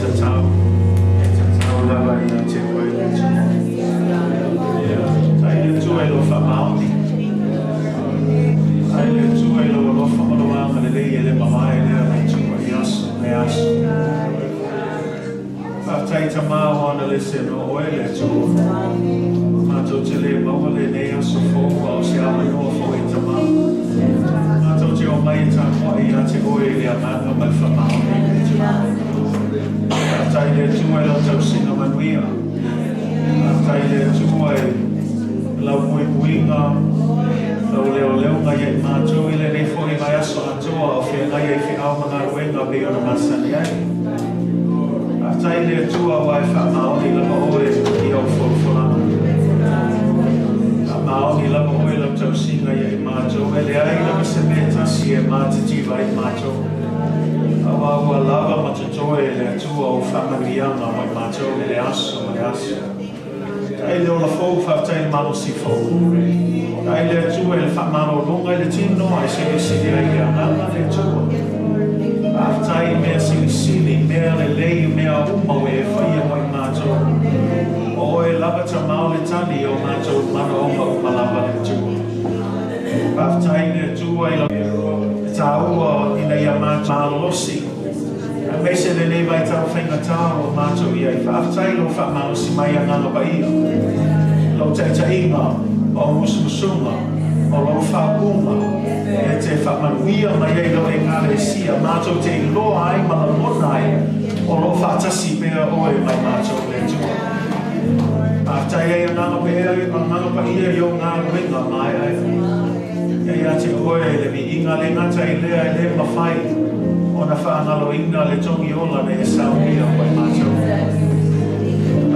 tatau. E tatau lava ia te koe le tua. Tai le tua e lo whamaoni. Tai le tua e lo whamaloanga le lei e le mamae lea le tua i aso, le aso. Tai ta mau ana le se no oe le tua. Mato te le maua le ne aso fōua o se ama noa fō e ta mau. Mato te o mai ta moa i a te oe le amanga mai whamaoni le tua. Tai le tua e lau tau singa manuia. Tai le tua e lau pui puinga. Lau leo leo ngai e mātou i le ne fō i mai aso atoa o whia ngai e whia au mga ruenga be ona masani ai. Tai le tua wai whamaoni lama oe i au whorofora. Whamaoni lama oe lau tau singa i mātou. E le ai lama se me tasi e mātitiwa i mātou. Awa ua lava matatoe le tua o whamarianga mai mātou e le aso, le aso. Tai le ola fōu whaftai le malo si fōu. Tai le tua e le whamaro longa i le tino ai se sili ai le ananga le tua. Tai mea sili, mea le lei, mea umau e whaia mai mātou. O e lava ta mau le tani o mātou mana onga umalava le tua. Tai le tua i la ta ua ina ia mātou losi. A me se le nei vai tau whainga tāo o mātou ia i whaftai lo whamau si mai anganga pa ia. Lo te inga, o musumusunga, o lo whapunga. E te whamanuia mai e lo e ngare sia, mātou te iloa ai mana mona ai, o lo whaatasi pēr oe mai mātou le tua. Aftai e anganga pa ia, anganga pa ia i o ngā ruenga mai ai. E ia te oe le mi inga le ngata i lea e le mawhai, o na whaangalo inga le tongi ola ne e saunia mai mātou.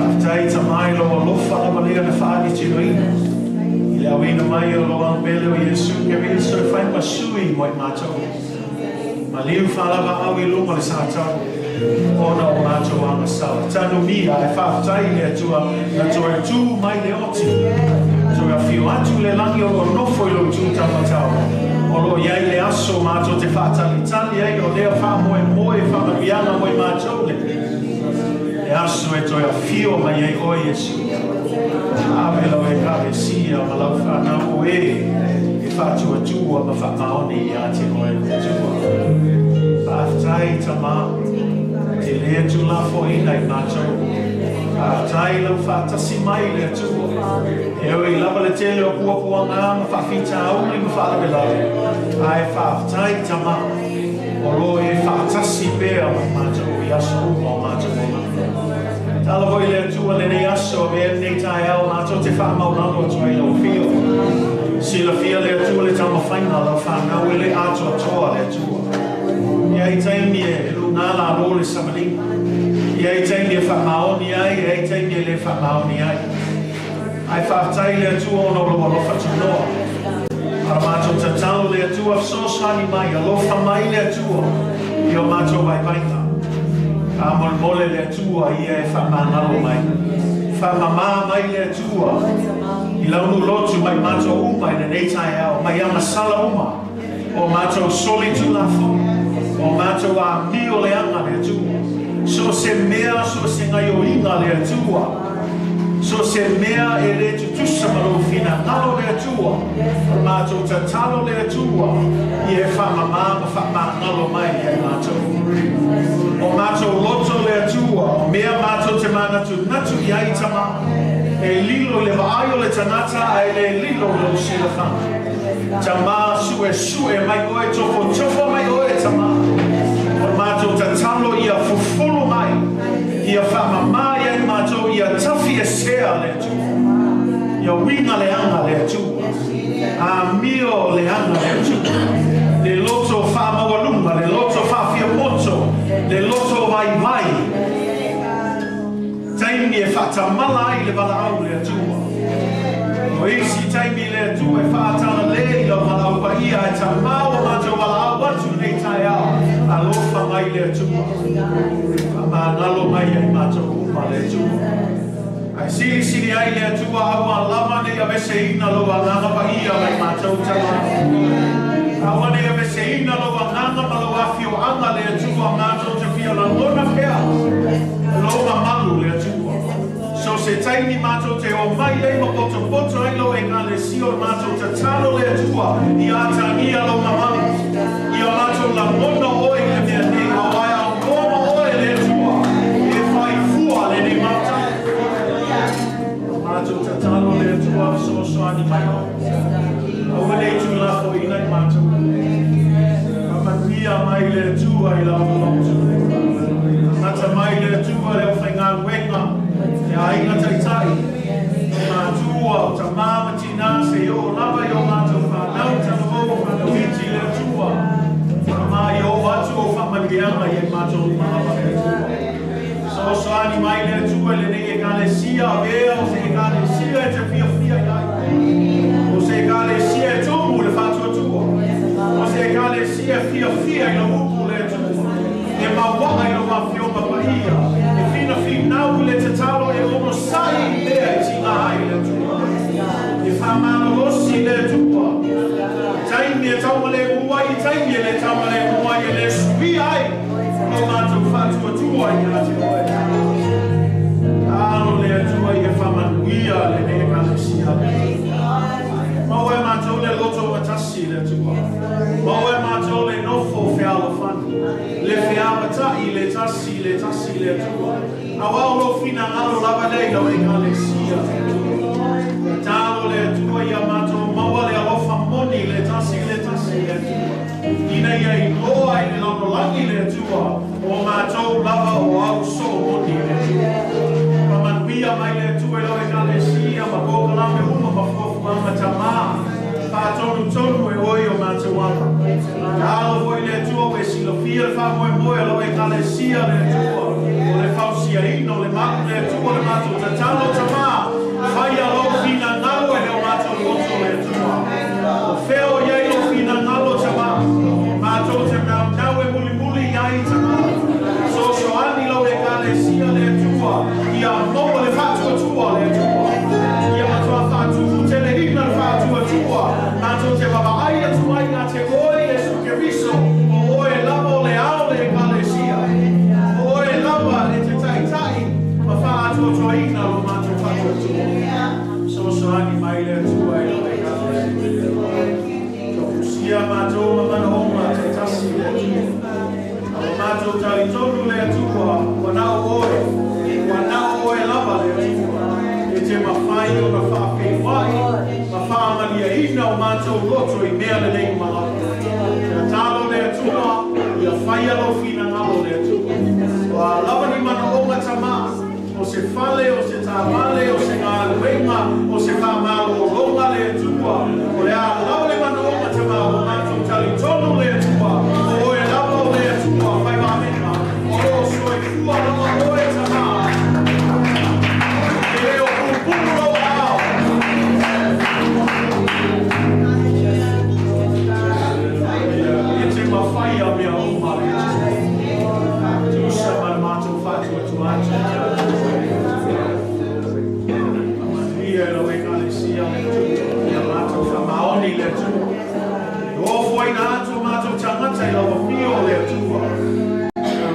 Aftai ta mai lo o lofa lama lea na whaani tino ina. Le awina mai o lo ambele o Yesu ke vi so fai pasui mo macho. Ma liu fala ba awi lunga le satau. Ona o macho anga sala. Tanu mia e fa tai le tua na tua tu mai le oti. Tua fiu atu le langi o no foi lo tu tamatau. O lo ia le aso macho te fa tali ai o le fa mo e fa biana mo macho le. Le aso e tua fiu mai ai o Yesu. Ave lo e kare sia ma lau whanau e whatua tua ma whamaoni i ate oe le tua. Whaftai ta mā, te lea tu la fo ina i mātou. Whaftai lau whatasi mai le tua. E oi lava le tele o puapua ngā ma whawhita auli ma whaare lau. Ai whaftai ta mā, o lo e whatasi pēr ma mātou i aso uma o mātou o Tala voi le tua le nei aso me nei tai au mātou te whamaulango atu ai lau fio. Si la fia le tua le tama whaina lau whanau e le atua toa le tua. Ia i taimi e lunala alo le samalinga. Ia i taimi e whamaoni ai, ia i taimi e le whamaoni ai. Ai whaftai le tua ono loa lofa tu noa. Ara mātou tatalo le tua fsosani mai, alofa mai le tua. Io mātou vai painga. Amol mole le tua ia e whamangalo mai. Whamamā mai le tua. I launu lotu mai mātou uma i nei tai au. Mai ama sala uma. O mātou soli tu lafo. O mātou a mio le anga le tua. So se mea, so se ngai o inga le tua. So se mea e le tutusa malo fina ngalo le tua. O mātou tatalo le tua. I e whamamā ma whamangalo mai e mātou. O mātou loto le atua, o mea mātou te manatu natu i aitama, e lilo le vaaio le tanata, e le lilo le usila whanga. Ta mā sue mai oe tofo mai oe ta mā. O mātou ta talo i a fufulu mai, i a whamamā i mātou i a tafi e sea le atua. I a winga le anga le atua. A mio le anga le atua. Le loto whamawalunga, le loto whawhia moto, le loto vai. Taimi e whatamala i le wala au le atua. O isi taimi le atua e whaatana le i la wala au pa ia e ta mau o mato wala au atu nei tai au. A lofa mai le atua. A ma ngalo mai e mato uma le atua. Ai siri ai le atua au a lama nei a vese ina lo a nganga pa ia mai mato tala. Awane e vese ina lo a nganga ma lo a fio anga le atua mato te fia la mona pea. Lo mamalu le atua. So se taini mato te o mai le poto ai lo e ngale sio mato te talo le atua. I atangia lo mamalu. I mato la mona oi le mea nei o ai au goma oi le atua. E fai fua le ni mata. Mato te talo le atua so ani mai o. O le tu la fo ina mato. Ia mai le tua I la Nata mai le tua le whainga wenga e ainga taitai ma tua o ta mama tina se o lava I o mātou whanau ta mo whanau iti le tua ma I o atu o whamarianga I mātou mahawa le tua so ani mai le tua le ne e kale sia vea o se e kale sia e te fia iai o se e kale sia e tomu le whatua tua o se kale sia fia I lo upu le tu e maua I lo mafiopa paia e fina le te talo e ono sai lea I tina ai le tu e whamano losi le tua taimi e taumale uai taimi e le taumale uai e le sui ai no mātou whatua tua I ati oe ano le tua I e whamanuia le ne kale sia mau e mātou le loto atasi le tua mau e mātou le nofo whiala whanu le whiama tai le tasi le tua a waulo fina alo lava lei lau e kale sia tālo le tua I a mātou maua le alofa moni le tasi le tua ina ia I loa I le lanolangi le tua o mātou lava o au so moni le tua pamanuia mai le tua lau e kale sia ma kokalame uma ma fuafuanga tamā tonu e oi o mātou ama. Kālo voi le tua we silo fia le wha moe lo e kale sia le tua. O le whausia ino le mātou le tua le mātou ta talo ta mā. Whai alo fina ngalo e leo mātou loto le tua. O wheo iei o fina ngalo ta mā. Mātou te nau e muli iai ta mā. So ani lo e kale sia le tua. Ia moa le whatua tua le tua. Ia matua whatu tele ina le whatua tua. Mātou te wawa aia tuai ngā te oi e sukeriso o oe lava o le ao le kalesia. O oe lava e te taitai ma wha atua tuaina lo mātou whatua tua. So ani mai le tua e lo e kalesia. Tokusia mātou ma mana oma te tasi le tua. O mātou tali tonu le tua, wanao oe lava le tua. E te mawhai o na whawhi wai. Malia ina o mātou loto I mea le nei maha. Ia tālo le atua, ia whai alo fina ngalo le atua. O a lawa ni mana o tamā, o se whale, o se tāmale, o se ngā luenga, o se whamalo o longa le atua. O le a lawa le mana o tamā, o mātou tali tono le atua. O e lawa o le atua, whai wāmena. O soe kua lawa o e tamā. E o pupuro ao. Whai a mea o mare. Tu sa mana mātou whatua tu atu. Ia lo e kale sia le tu. Ia mātou whamaoni le tu. O fwai na atu mātou tangata I lawa pio le tu.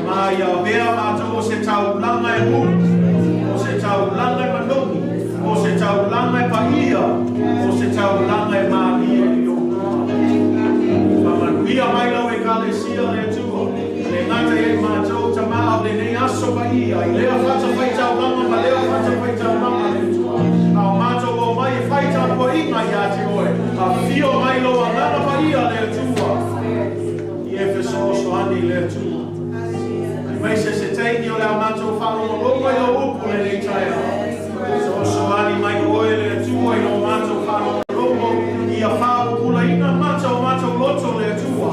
Ma ia vea mātou o se tau langa e mu. O se tau langa e manoni. O se tau langa e pahia. O se tau langa e maria I o. Ia mai lau e kale sia le tua. Le ngata e mātou ta maa le nei aso pa ia. I lea whata whaitau lama ma lea whata whaitau lama le tua. Au mātou o mai e whaitau po inga I ate oe. A whio mai lo a ngana pa ia le tua. I e wheso oso ani le tua. I mai se teini o le a mātou whano o longa I o upu le nei taia. So oso ani mai oe le tua I lo mātou whano o longa. I a whao pula ina mātou loto le tua.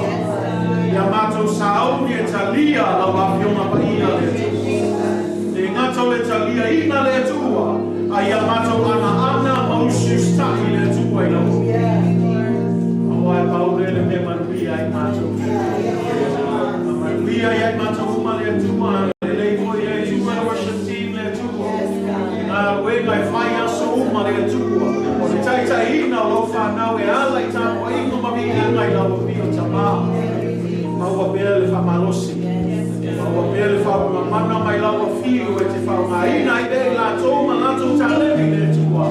Ia mātou sauni e talia la wafiona pa ia le tua. E ngato le talia ina le tua. A ia mātou ana mausu stahi le tua I la tua. Awa e paure le me manuia I mātou. Manuia I mātou uma le tua. Le leivo I tua le worship team le tua. Nga wenga e whai aso uma le tua. O le taita ina o lo whanau e ala I tāpo ingo mami ina I lawa pio tamā. Maua pēle whamalosi. Maua pēle mana mai lawa fiu e te whao mai ina i e la tō ma la tō tālewi le tua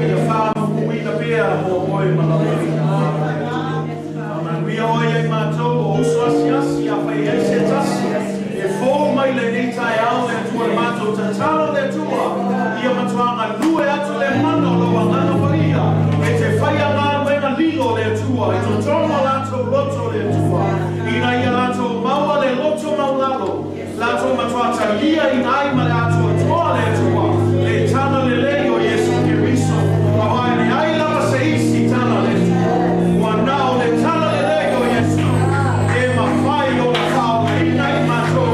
e te whao kuina pēa mō moi ma la whao wi o e mātou o uso asi asi a whai e se tasi e fō mai le ni tai au le tua mātou ta talo le tua ia matuanga lue atu le mana lo a ngana whaia e te whai a ngā wenga lilo le tua e to tono lato loto le tua ina ia lato maua le loto maulalo lato matuata lia ina ai ma lato toa le tua le tana le leo Yesu Kiriso awai le ai lava se isi tana le tua wa nao le tana le leo Yesu e ma whai o na whao ina i mato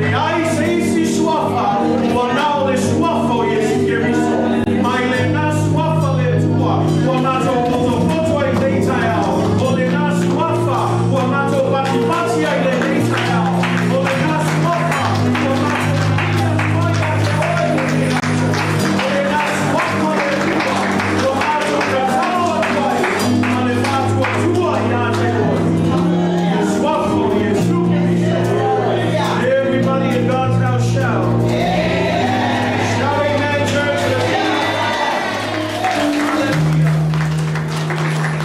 le ai se isi suafa wa nao le suafa o Yesu Kiriso mai le na suafa le tua wa nato poto poto ai le tai au o le na suafa wa nato pati pati ai le tai au o le na suafa wa everybody in God's house shout. Shout amen, church. Hallelujah.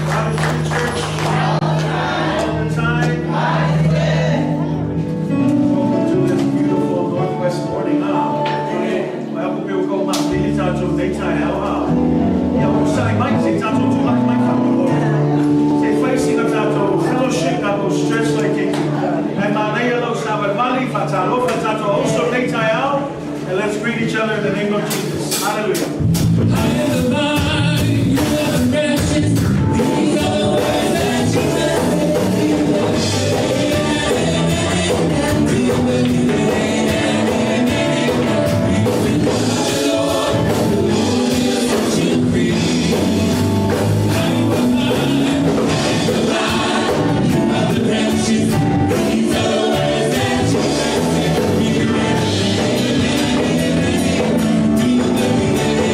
God is good, church. All the time. Welcome to this beautiful Northwest morning. Well, we will go my daily time to daytime. Yeah, we'll say my time to like my family. Say facing up to fellowship, I will stretch like it. And my name is Mali Fatalo Fatato also daytime. And let's greet each other in the name of Jesus. Hallelujah. Yeah.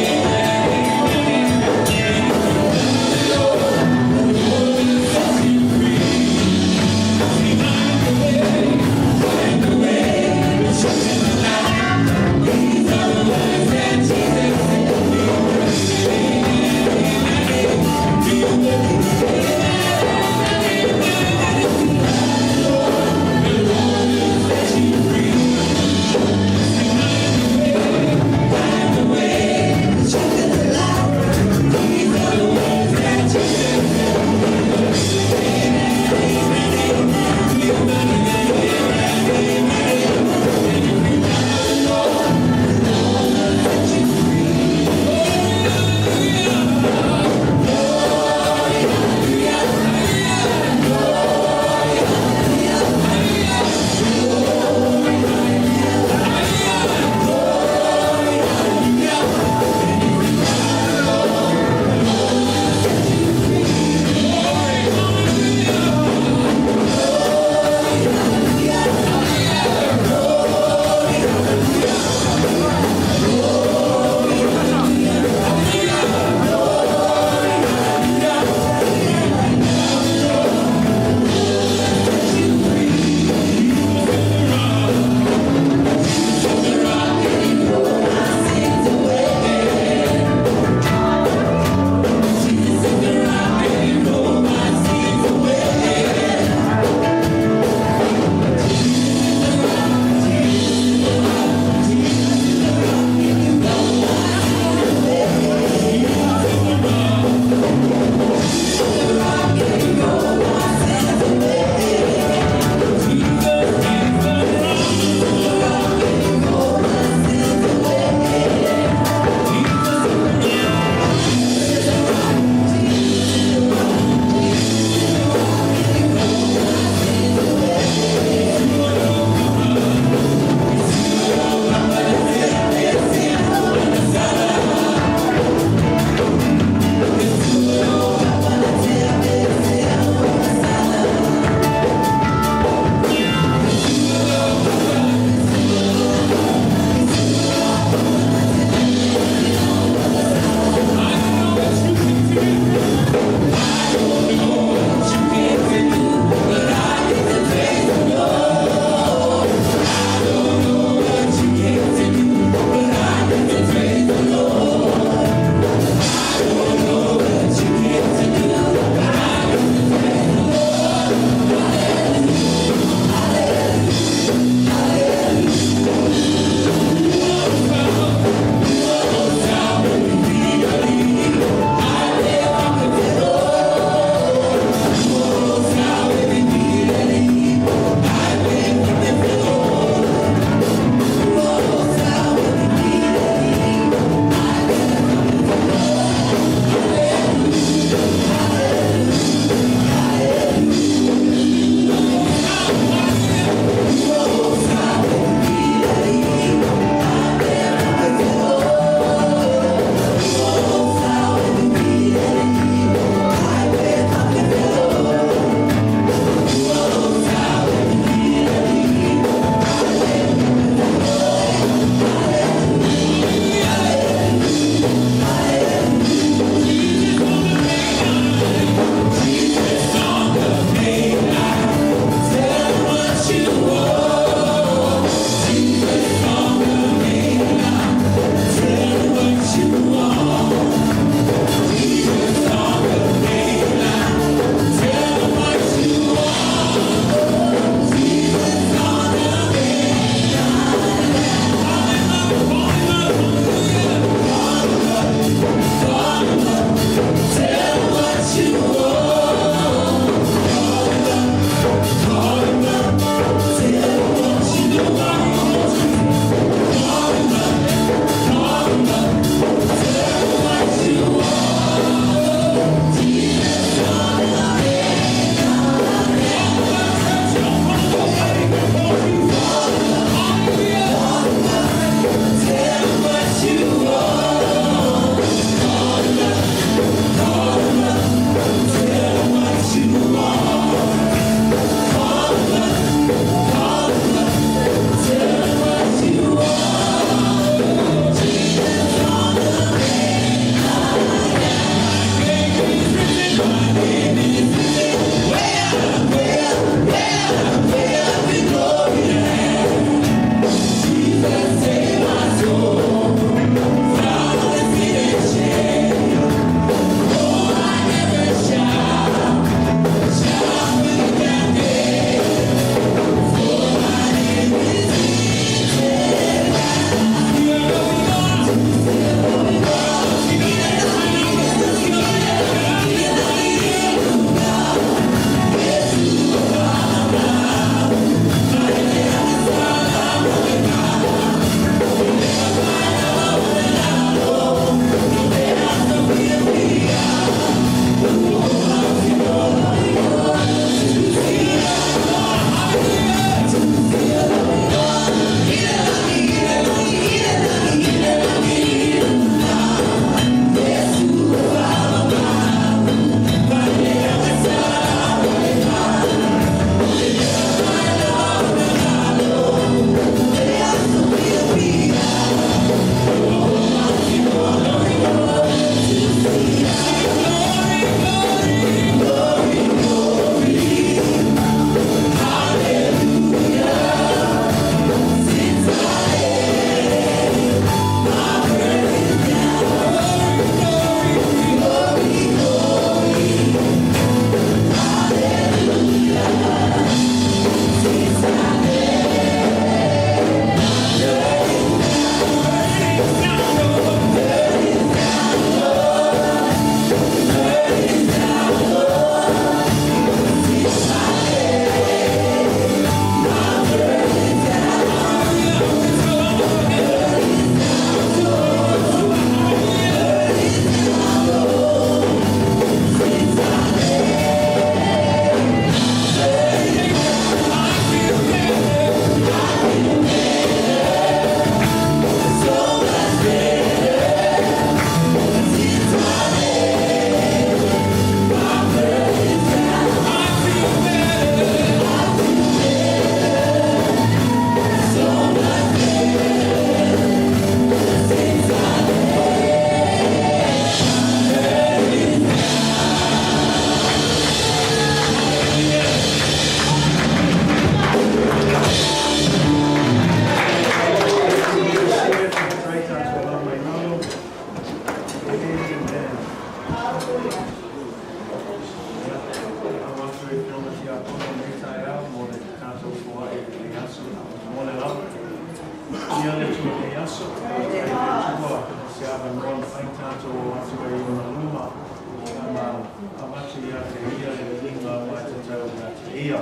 ia.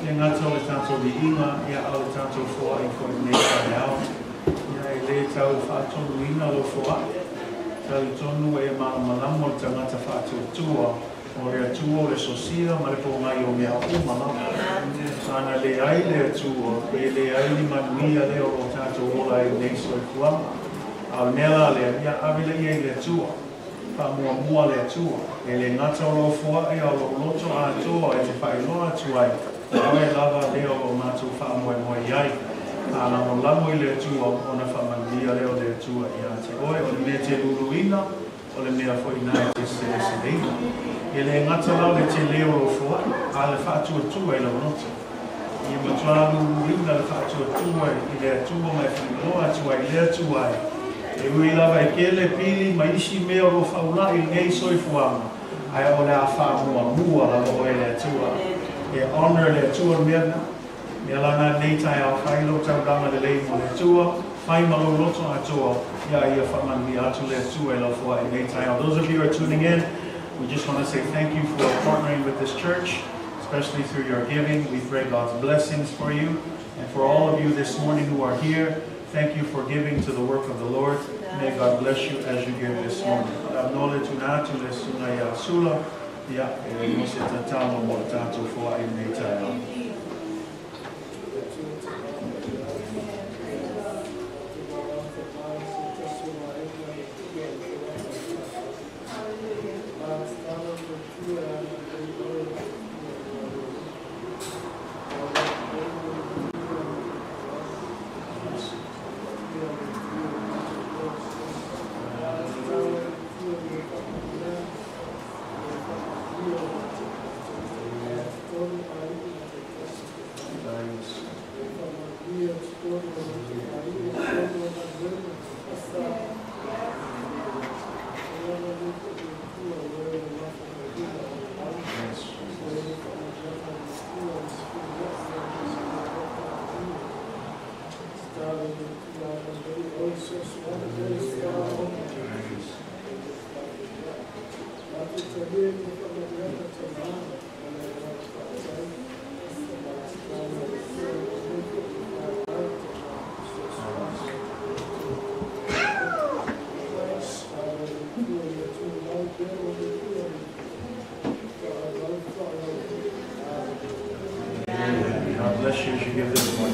E ngata o le tātou li inga, ia au le tātou fua i koe nei kai au. Ia e le tau whaatonu ina lo fua. Tau tonu e malamalamo le tangata whaatou tua. O rea tua o le sosia, ma le po ngai o mea umama. Ana le ai le tua, e le ai ni manuia le o tātou ola e nei soi kuama. Au nela le ia avile i le tua. Pa mua le tua. E le ngata o lo fua e o lo loto a tua e te whai loa tuai. Oe lava leo o mātou whaamoe moe iai. Ana o lamo i le tua o na whamandia leo le tua i a te oe. O le mea te luruina, o le mea fo ina te se leina. E le ngata lau le te leo o fua, a le whaatua tua i lau noto. I matua luruina le whaatua tua i le tua mai whailoa tua i le tua ai. E ui lava i ke le pili ma isi mea o whaula i ngei soi fuama. Ai o le a whaamua mua la o e le tua. E honor le tua mea, mea lana nei tai au whailo tau dama le lei mo le tua, whai malo loto a tua, ia ia whamani atu le tua e lau fua e nei tai au. Those of you who are tuning in, we just want to say thank you for partnering with this church, especially through your giving. We pray God's blessings for you, and for all of you this morning who are here, thank you for giving to the work of the Lord. May God bless you as you give this morning. Abnole tunatu le sunaya sula. Ja, we moesten het taal om het taal voor in Nederland. God bless you as you give this one.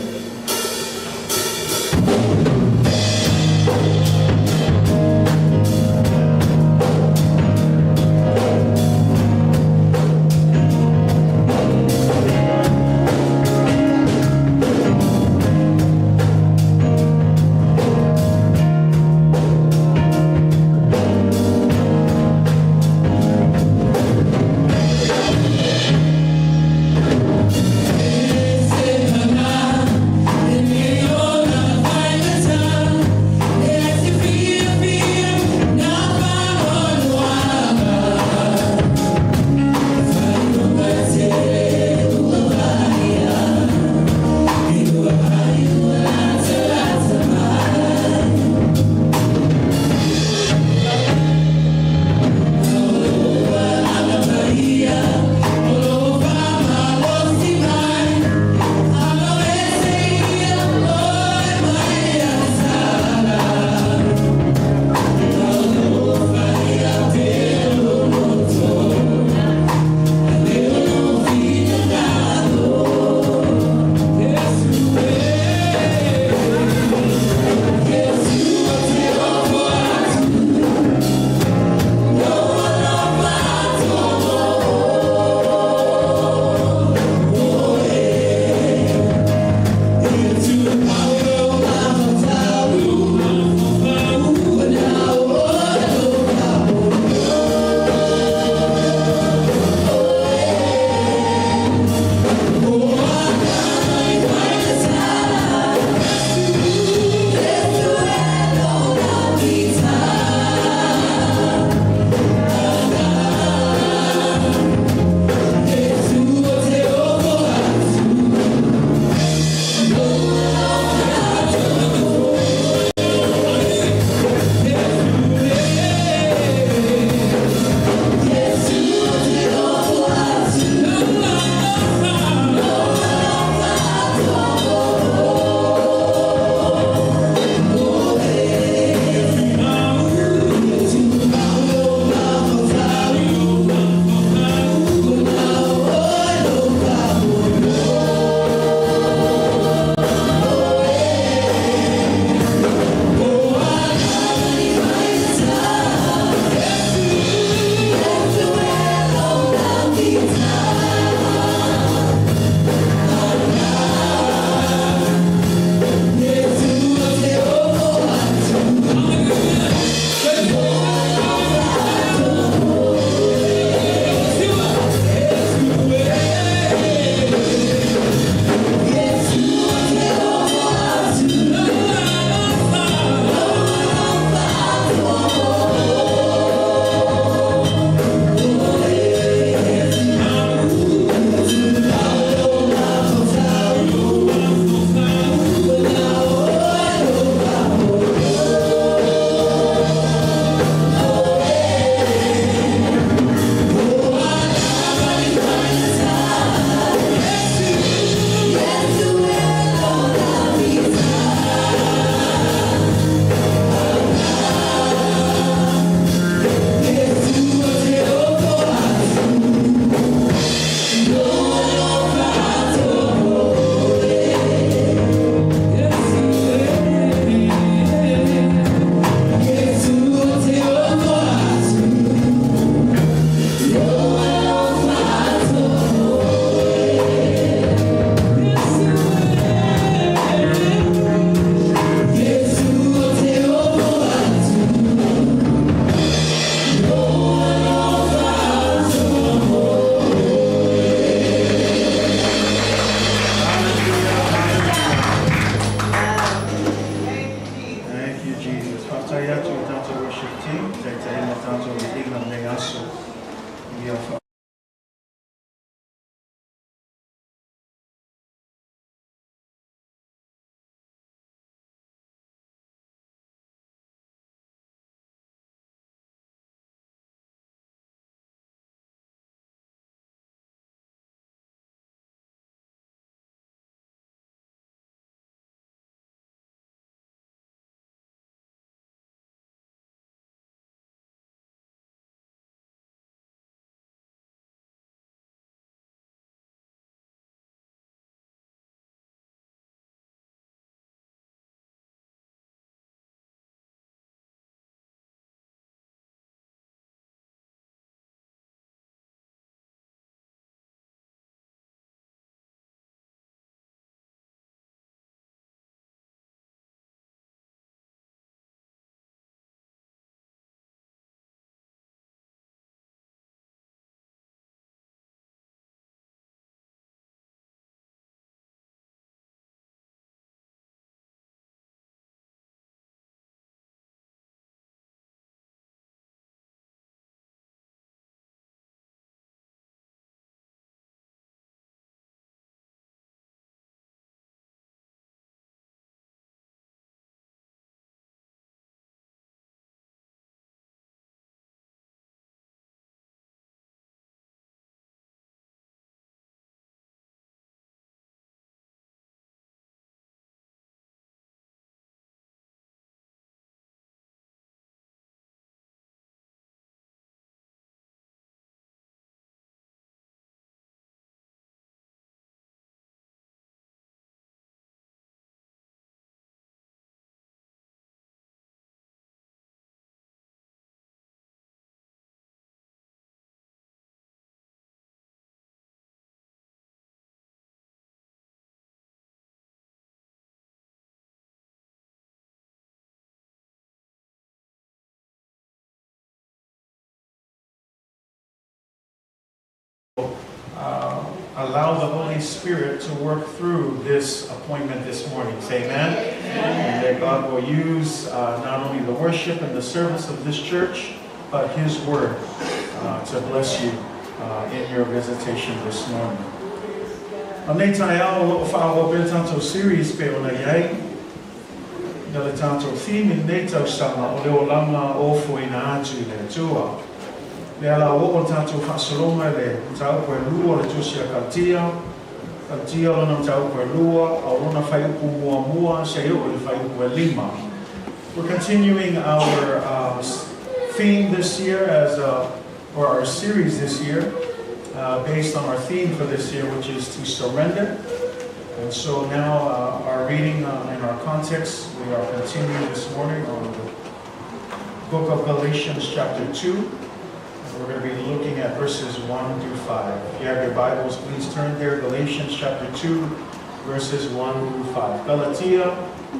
allow the Holy Spirit to work through this appointment this morning. Say amen. And that God will use not only the worship and the service of this church, but His Word to bless you in your visitation this morning. Nei tae ao whaawa pēr tātou series pe ona iai. Ia le tātou theme in nei tau sama o leo langa o fwina atu le tua. Le ala o tātou whaasolonga le tau koe lua le tusia kaltia. Kaltia lona tau koe lua, a lona whai upu mua mua, se o le whai upu e lima. We're continuing our theme this year or our series this year, based on our theme for this year, which is to surrender. And so now our reading in our context, we are continuing this morning on the book of Galatians chapter 2. We're going to be looking at verses 1 through 5. If you have your Bibles, please turn there. Galatians chapter 2, verses 1 through 5. Galatia,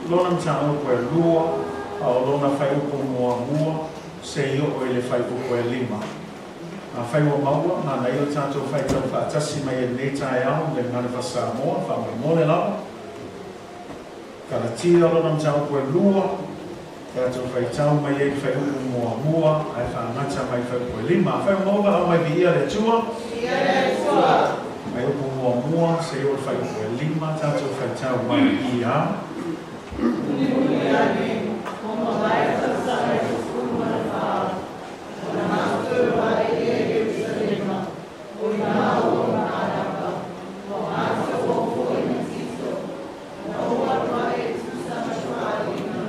lona mtano koe lua, au lona whai upo mua mua, se io o ele whai upo e lima. Whai ua maua, nā nei o tātou whai tau whaatasi mai e nei tae au, le ngana whasa moa, wha mole lawa. Galatia, lona mtano koe lua, tātou whai tau mai e whai upo mua mua, ai whaangata mai whai upo e lima. Whai maua au mai vi ia le tua? Ia le tua. Mai upo mua mua, se io whai upo e lima, tātou whai tau mai ia. Ia ni, como vai passar esse fumo na fala, na master vai Jerusalema, o inao na araba, o master o foi neciso, na ua vai susama chuarina,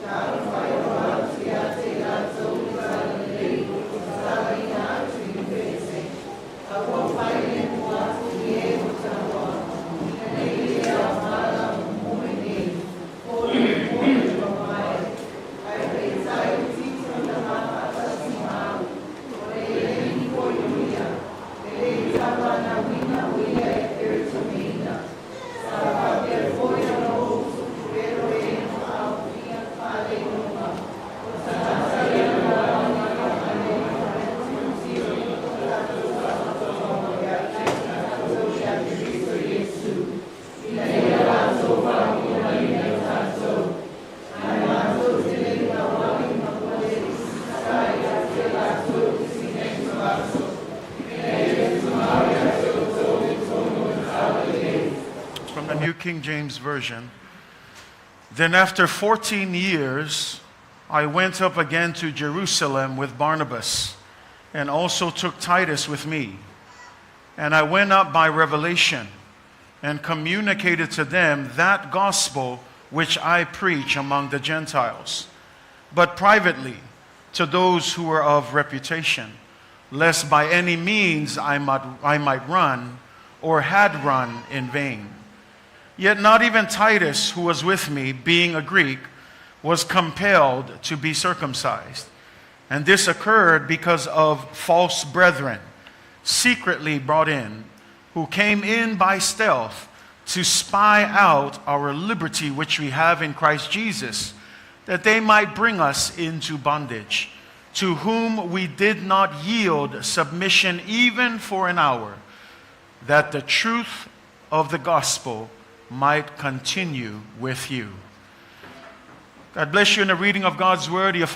caro vai o arte a tirar sobre o salei, o salina te invece, a qual vai lembrar o erro também, e ele é a mala muito King James Version. Then after 14 years, I went up again to Jerusalem with Barnabas, and also took Titus with me. And I went up by revelation, and communicated to them that gospel which I preach among the Gentiles, but privately to those who were of reputation, lest by any means I might run, or had run in vain. Yet not even Titus, who was with me, being a Greek, was compelled to be circumcised. And this occurred because of false brethren, secretly brought in, who came in by stealth to spy out our liberty which we have in Christ Jesus, that they might bring us into bondage, to whom we did not yield submission even for an hour, that the truth of the gospel might continue with you. God bless you in the reading of God's word. The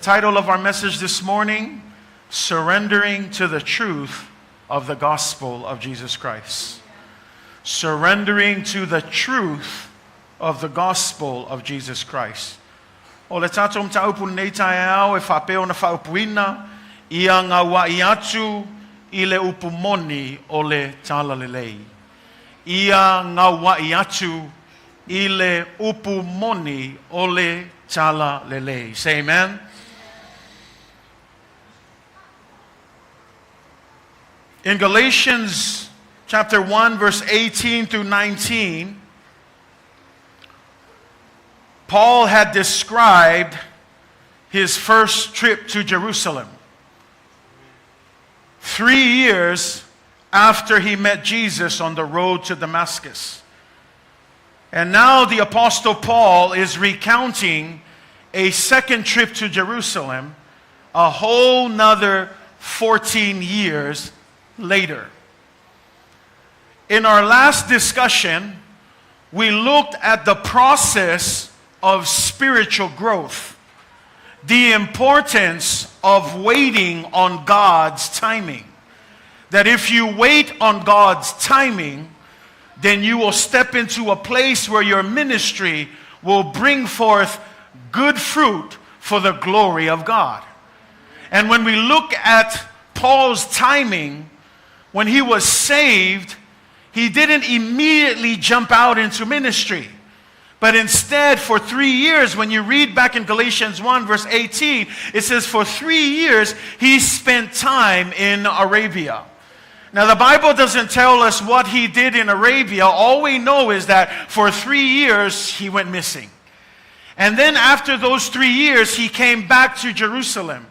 title of our message this morning, Surrendering to the Truth of the Gospel of Jesus Christ. Surrendering to the truth of the Gospel of Jesus Christ. O le tatou mtaupu nei tae au e whapeo na whaupuina, ia ngā wai atu, I le upumoni o le tala lelei. Ia ngā wai atu I le upumoni o le tala lelei. Say amen. In Galatians chapter 1, verse 18 through 19, Paul had described his first trip to Jerusalem. 3 years after he met Jesus on the road to Damascus. And now the Apostle Paul is recounting a second trip to Jerusalem a whole nother 14 years later. In our last discussion, we looked at the process of spiritual growth, the importance of waiting on God's timing. That if you wait on God's timing, then you will step into a place where your ministry will bring forth good fruit for the glory of God. And when we look at Paul's timing, when he was saved, he didn't immediately jump out into ministry. But instead, for 3 years, when you read back in Galatians 1 verse 18, it says for 3 years, he spent time in Arabia. Now, the Bible doesn't tell us what he did in Arabia. All we know is that for 3 years, he went missing. And then after those 3 years, he came back to Jerusalem.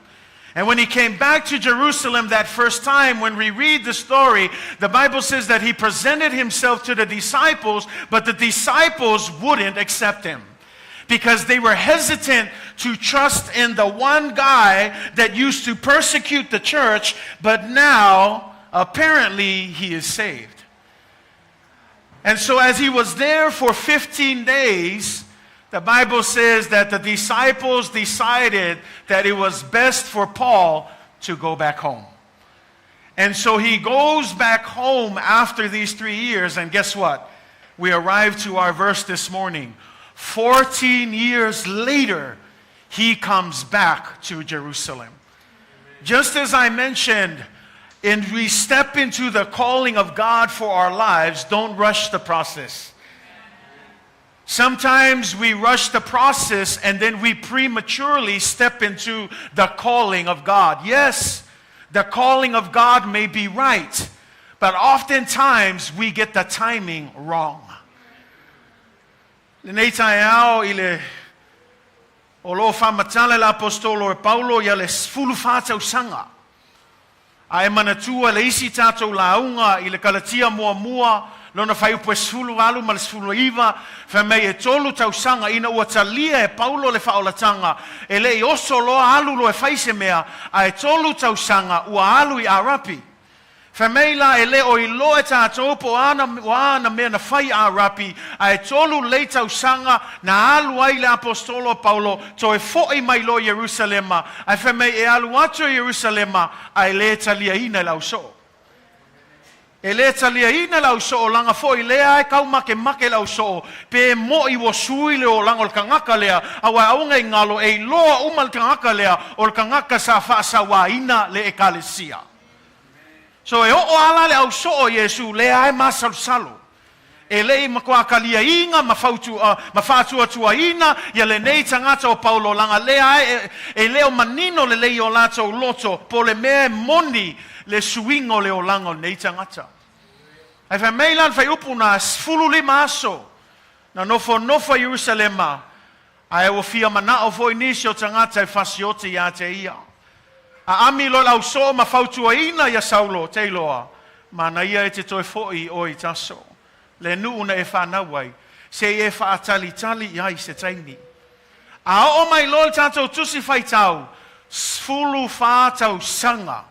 And when he came back to Jerusalem that first time, when we read the story, the Bible says that he presented himself to the disciples, but the disciples wouldn't accept him because they were hesitant to trust in the one guy that used to persecute the church, but now apparently he is saved. And so as he was there for 15 days, the Bible says that the disciples decided that it was best for Paul to go back home. And so he goes back home after these 3 years, and guess what? We arrive to our verse this morning. 14 years later, he comes back to Jerusalem. Just as I mentioned, and we step into the calling of God for our lives, don't rush the process. Sometimes we rush the process and then we prematurely step into the calling of God. Yes, the calling of God may be right, but oftentimes we get the timing wrong. Nei taeao I le o lo whamatale l'apostolo e Paulo ia le sfulu whātau sanga. Ai manatua le isi tātou launga I le kalatia mua lona fai upo sfulu alu ma le sfulu iwa whamei e tolu tausanga ina ua talia e Paulo le whaolatanga e le I oso loa alu lo e whaise mea a e tolu tausanga ua alu I Arapi whamei la e le o I loa e tātou po ana mea na whai Arapi a e tolu le tausanga na alu ai le apostolo Paulo to e fo'i mai lo Jerusalema a whamei e alu atu Jerusalema a e le talia ina lau so. E le talia ina lau so o langa fo I lea e kau make lau so pe mo I wo sui le o langa o kangaka lea awa aunga I ngalo e loa umal kangaka lea o kangaka sa whaasa wa ina le ekalesia. So e o ala le au so o Yesu lea e masal salo. E le I makua kalia inga mawhatu atua ina ia le nei tangata o Paulo langa lea e leo manino le lei o lato loto po le mea moni le suingo le o langa o nei tangata. Ai whai meilan whai upu na sfulu lima aso na nofo Jerusalema ai o fia mana o foi nisi o tangata e whasiote ia te ia. A ami lo lau so ma whautua ina ia Saulo te iloa ma na ia e te toi foi o I taso. Le nuu na e whanawai se e whaatali ia I se taimi. A o mai lol tātou tusi whai tau sfulu whātau sanga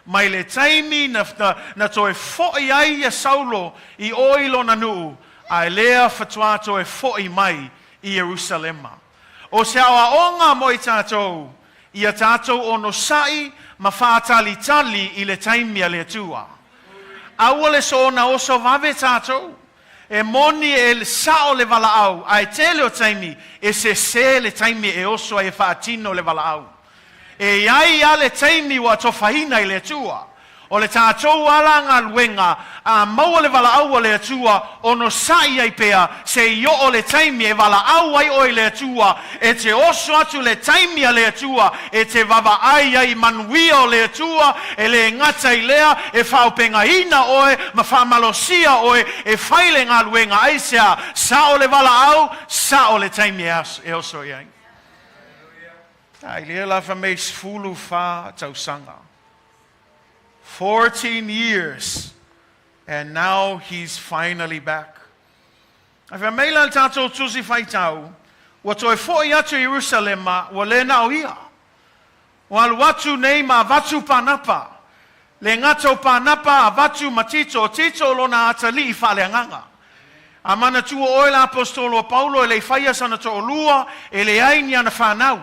mai le taimi na toe fo'i ai a Saulo I oilo na nuu, a lea fatua toe fo'i mai I Jerusalema. O se awa onga mo I tātou, I a tātou ono sai ma whātali I le taimi a le tua. Aua le so na oso vave tātou, e moni e le sao le valaau, a e tele o taimi, e se le taimi e oso e whaatino le valaau. E iai a le taimi wa tofahina I le tua. O le tātou alanga luenga, a maua le wala aua le atua, ono sai ai pea, se io o le taimi e wala aua I o le atua, e te oso atu le taimi a le atua, e te wawa ai manuia o le atua, e le ngata I lea, e whaupenga ina oe, ma whamalosia oe, e whaile ngā luenga aisea, sa o le wala au, sa o le taimi e oso iai. Ai lea la whamei sfulu wha tausanga. 14 years, and now he's finally back. If I may let tato tusi whaitau, wa toi fo'i atu Jerusalema, wa le nao ia. Wal watu nei ma watu panapa. Le ngato panapa watu matito tito lona atali faleanganga. Amana tu oila apostolo Paulo le faia sana to lua ele ainia na fanau.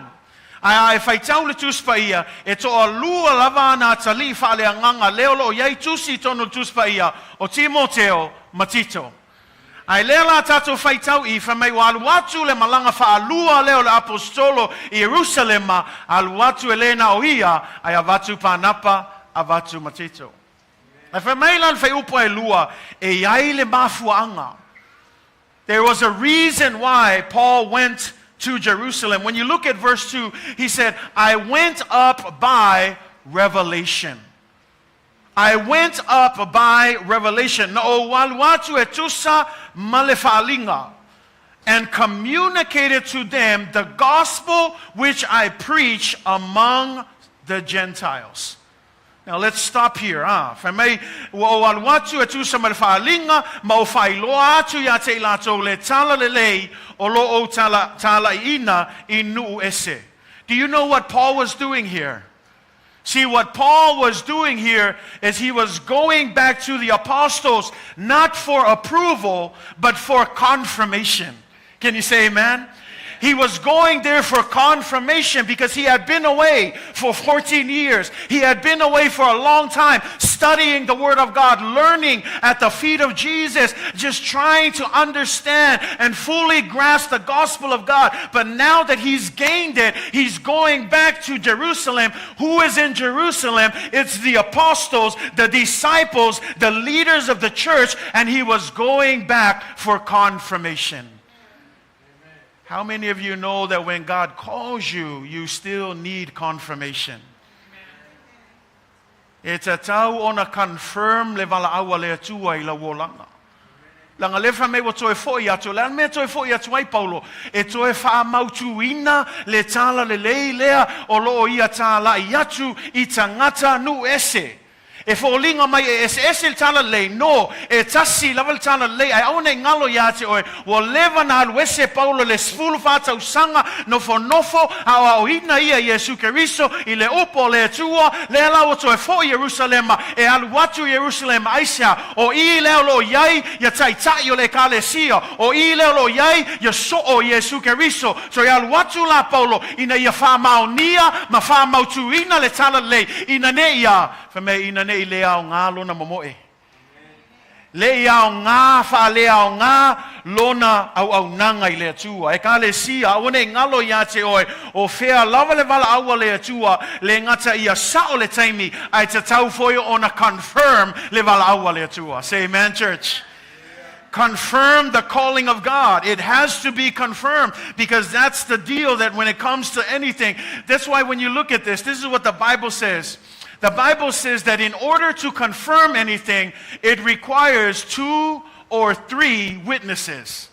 Ai faitau le tuspaia e to lua lava na atali faleanganga leolo yai tusi tono tuspaia o Timoteo matito. Ai lela tato faitau I famai waluatu le malanga fa alua leo le apostolo I Jerusalema aluatu elena oia ai avatu panapa avatu matito. Ai famai lan fai upo e lua e ai le mafuanga. There was a reason why Paul went to Jerusalem. When you look at verse 2, he said, I went up by revelation. I went up by revelation. No waluatu etusa malefalinga and communicated to them the gospel which I preach among the Gentiles. Now let's stop here. Famay waluatu etusa malefalinga maufailoa atu ya te lato le tala lele olo o tala ina inu ese. Do you know what Paul was doing here? See, what Paul was doing here is he was going back to the apostles, not for approval, but for confirmation. Can you say amen? He was going there for confirmation because he had been away for 14 years. He had been away for a long time, studying the Word of God, learning at the feet of Jesus, just trying to understand and fully grasp the gospel of God. But now that he's gained it, he's going back to Jerusalem. Who is in Jerusalem? It's the apostles, the disciples, the leaders of the church, and he was going back for confirmation. How many of you know that when God calls you, you still need confirmation? It's a tau ona confirm le vala awa le atua I la wolanga. Langa lefa me wo toe foi atu, lan me toe foi atu ai Paulo. E toe wha mautuina le tala le lei lea o loo ia tala I atu I tangata nu ese. E fōlinga mai e ese tala lei, no, e tasi level tala lei, ai aune ngalo ia te oe, wo leva na aluese Paulo le sfulu whata usanga, nofo, au hina ia Jesu Keriso, I le upo le tua, le ala o toe fo Jerusalema, e alu watu Jerusalema aisia, o I leo lo iai, ya tai o le kalesia, o I leo lo iai, ya so o Jesu Keriso, so ya alu watu la Paulo, ina ia whamaunia, ma whamautuina le tala lei, ina ne ia, whame ina ne I le au ngā lona momoe. Le au ngā wha le au ngā lona au nanga I le atua. E ka le sia, one ngalo ia te oe, o whea lawa le wala aua le atua, le ngata ia sao le taimi, ai te tau foio ona confirm le wala aua le atua. Say amen, church. Confirm the calling of God. It has to be confirmed because that's the deal that when it comes to anything, that's why when you look at this is what the Bible says. The Bible says that in order to confirm anything, it requires 2 or 3 witnesses.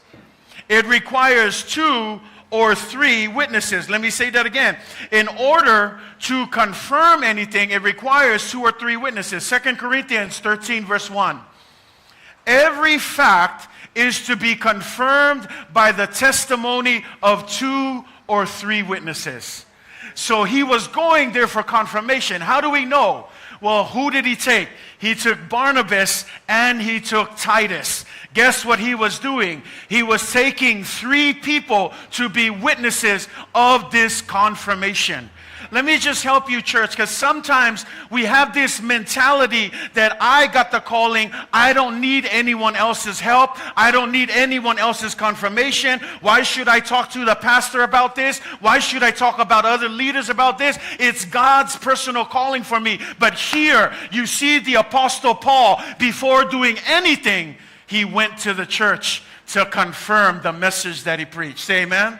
It requires 2 or 3 witnesses. Let me say that again. In order to confirm anything, it requires 2 or 3 witnesses. 2 Corinthians 13 verse 1. Every fact is to be confirmed by the testimony of 2 or 3 witnesses. So he was going there for confirmation. How do we know? Well, who did he take? He took Barnabas and he took Titus. Guess what he was doing? He was taking 3 people to be witnesses of this confirmation. Let me just help you, church, because sometimes we have this mentality that I got the calling. I don't need anyone else's help. I don't need anyone else's confirmation. Why should I talk to the pastor about this? Why should I talk about other leaders about this? It's God's personal calling for me. But here you see the Apostle Paul, before doing anything, he went to the church to confirm the message that he preached. Say amen.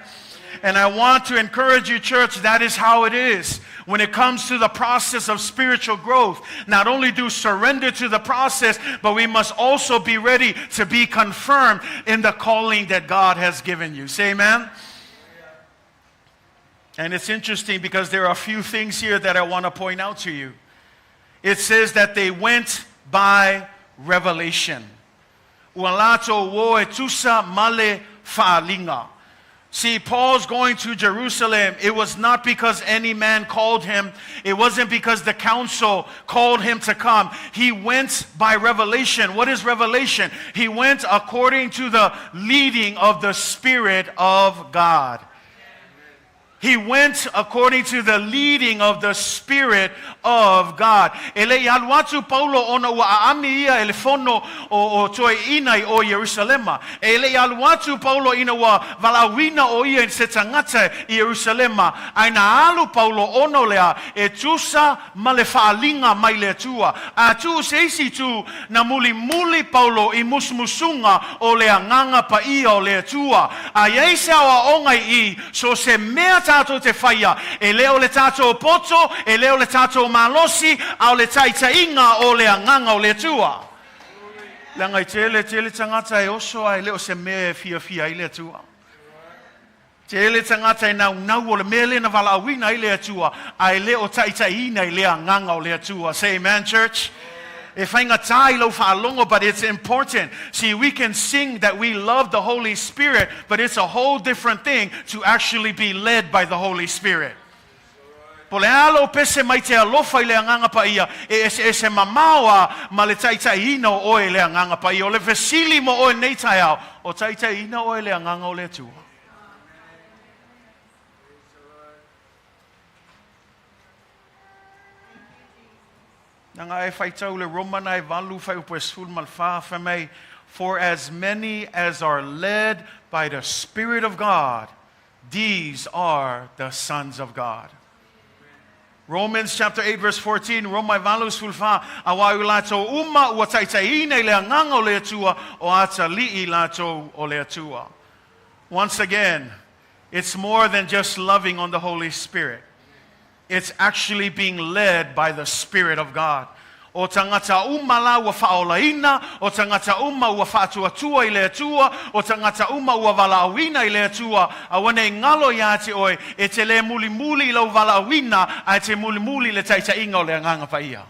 And I want to encourage you, church, that is how it is. When it comes to the process of spiritual growth, not only do surrender to the process, but we must also be ready to be confirmed in the calling that God has given you. Say amen? And it's interesting because there are a few things here that I want to point out to you. It says that they went by revelation. Walato wo etusa male faalinga. See, Paul's going to Jerusalem. It was not because any man called him. It wasn't because the council called him to come. He went by revelation. What is revelation? He went according to the leading of the Spirit of God. He went according to the leading of the Spirit of God. Ele yaluatu Paulo ona wa aamia elefono o toi inai o Jerusalema. Ele yaluatu Paulo ina wa valawina o ia in setangata Jerusalema. Aina alu Paulo ono lea e tusa malefaalinga mai le tua. A tu seisi tu na muli Paulo I musmusunga o lea nganga pa ia o lea tua. A yeisa wa ongai I so se mea tato te whaia, e leo le tato poto, e leo le tato malosi, au le taitainga o le anganga o le tua. Langai tele tangata e oso ai leo se mea fia I le tua. Tele tangata e nau o le mele na vala awina I le tua, ai leo taitaina I le anganga o le tua. Say amen, church. If I but it's important. See, we can sing that we love the Holy Spirit, but it's a whole different thing to actually be led by the Holy Spirit. Po le alo pese mai te alofa I le anganga pa ia, e se mamawa ma le taitaina o oe le anganga pa ia, o le vesili mo oe nei tai au, o taitaina oe le anganga o le tua. Nanga e whaitau le Romana e valu whai upo e sul malwha whamei, for as many as are led by the Spirit of God, these are the sons of God. Romans chapter 8 verse 14, Romai valu sulfa, awai lato uma ua taitaine le anganga o le tua, o ata li'i lato o le tua. Once again, it's more than just loving on the Holy Spirit. It's actually being led by the Spirit of God. O tangata umala ua whaolaina, o tangata uma ua whaatuatua I le atua, o tangata uma ua valaawina I le atua, a wane ngalo ia te oe, e te le muli lau valaawina, a te muli le taitainga o le anganga paia.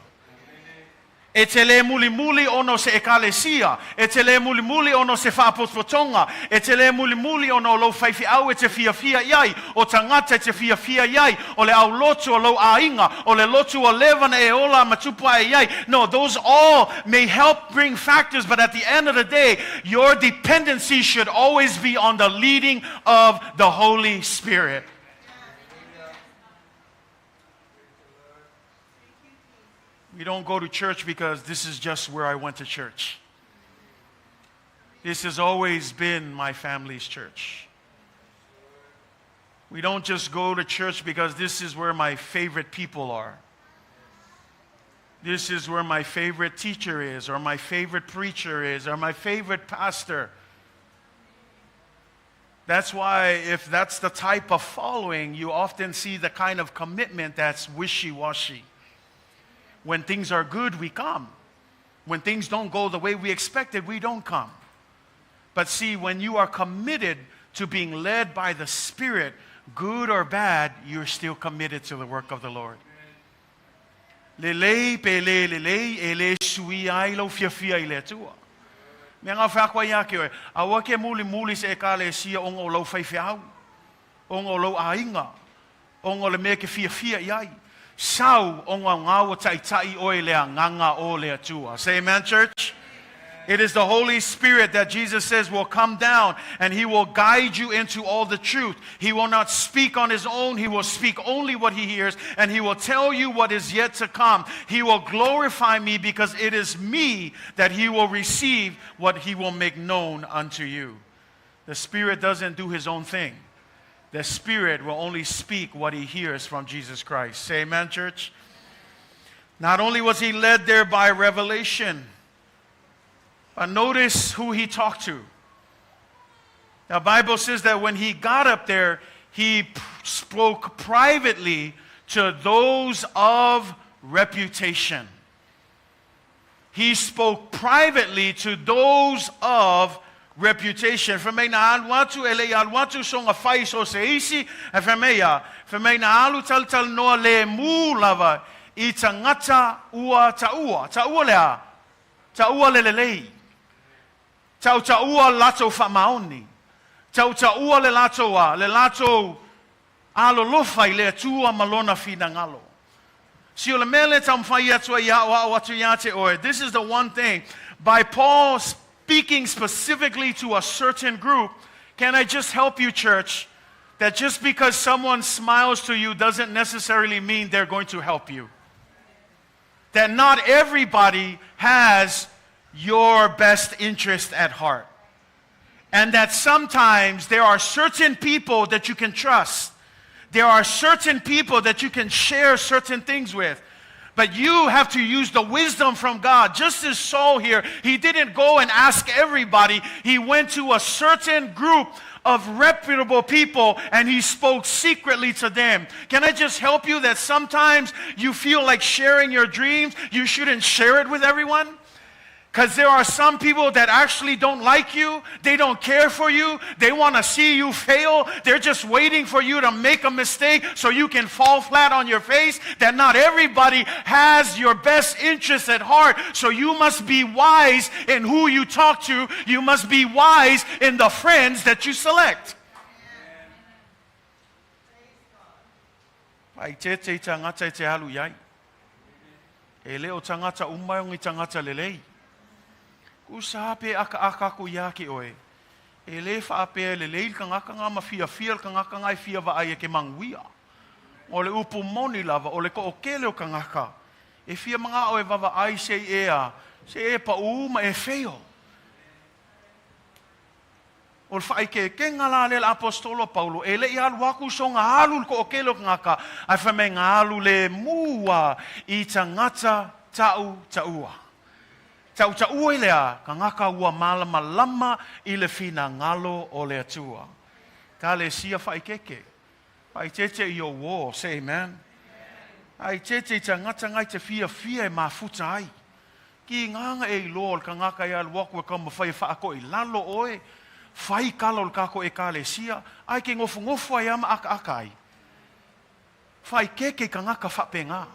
E te le muli ono se ekalesia, e te le muli ono se whaapotonga, e te le muli ono lo whaifi au e te fia iai, o tangata e te fia iai, o le au lotu o lo ainga, o le lotu o levana e ola matupa e iai. No, those all may help bring factors, but at the end of the day, your dependency should always be on the leading of the Holy Spirit. We don't go to church because this is just where I went to church. This has always been my family's church. We don't just go to church because this is where my favorite people are. This is where my favorite teacher is, or my favorite preacher is, or my favorite pastor. That's why if that's the type of following, you often see the kind of commitment that's wishy-washy. When things are good, we come. When things don't go the way we expected, we don't come. But see, when you are committed to being led by the Spirit, good or bad, you're still committed to the work of the Lord. Lelei pe lelei ele sui ai lo fia I le tua. Me nga whakwa ia ke oe, awa ke muli se ekale sia ongo lo whaiwhiau, ongo lo ainga, ongo le me ke fia iai. Sau onga ngā taitai oe lea nganga o lea tua. Say amen, church? It is the Holy Spirit that Jesus says will come down and He will guide you into all the truth. He will not speak on His own. He will speak only what He hears, and He will tell you what is yet to come. He will glorify me because it is me that He will receive what He will make known unto you. The Spirit doesn't do His own thing. The Spirit will only speak what He hears from Jesus Christ. Say amen, church? Not only was He led there by revelation, but notice who He talked to. The Bible says that when He got up there, He spoke privately to those of reputation. He spoke privately to those of reputation. Whamei na aluatu ele aluatu songa whai so se isi, e whamei na alu tal noa le mū lava I tangata ua taua lea, taua lelelei, taua lato whamaoni, Tau ua le lato alo lofai le atua malona fina ngalo. Si o le mele tam fai atua ia o atu ia te oe. This is the one thing. By Paul speaking specifically to a certain group, can I just help you, church, that just because someone smiles to you doesn't necessarily mean they're going to help you. That not everybody has your best interest at heart. And that sometimes there are certain people that you can trust. There are certain people that you can share certain things with. But you have to use the wisdom from God. Just as Saul here, he didn't go and ask everybody. He went to a certain group of reputable people and he spoke secretly to them. Can I just help you that sometimes you feel like sharing your dreams, you shouldn't share it with everyone? Because there are some people that actually don't like you. They don't care for you. They want to see you fail. They're just waiting for you to make a mistake so you can fall flat on your face. That not everybody has your best interest at heart. So you must be wise in who you talk to. You must be wise in the friends that you select. Pai te tangata te halu iai. E leo tangata umai o ngi tangata lelei. Usape aka ko yaki oe. E le fa ape le leil kangaka nga mafia fia kangaka nga fia va ai ke manguia. O le upu moni lava o le ko okele o kangaka. E fia mga oe va ai se ea. Se e pa uma e feo. O fa ke ngala le apostolo Paulo e le ia waku so nga halu ko okele o kangaka. Ai fa me nga halu le mua I tangata taua. Tau ua I lea, ka ngaka ua malama lama I le fina ngalo o le atua. Ka le sia whai keke. Whai tete I o wō, say amen. Ai tete ta ngata ngai te fia e mafuta ai. Ki nganga e lol ka ngaka ia luaku e kama whai whaako I lalo oe. Whai kalo kako e ka le sia. Ai ke ngofu ai ama aka ai. Whai keke ka ngaka whapenga.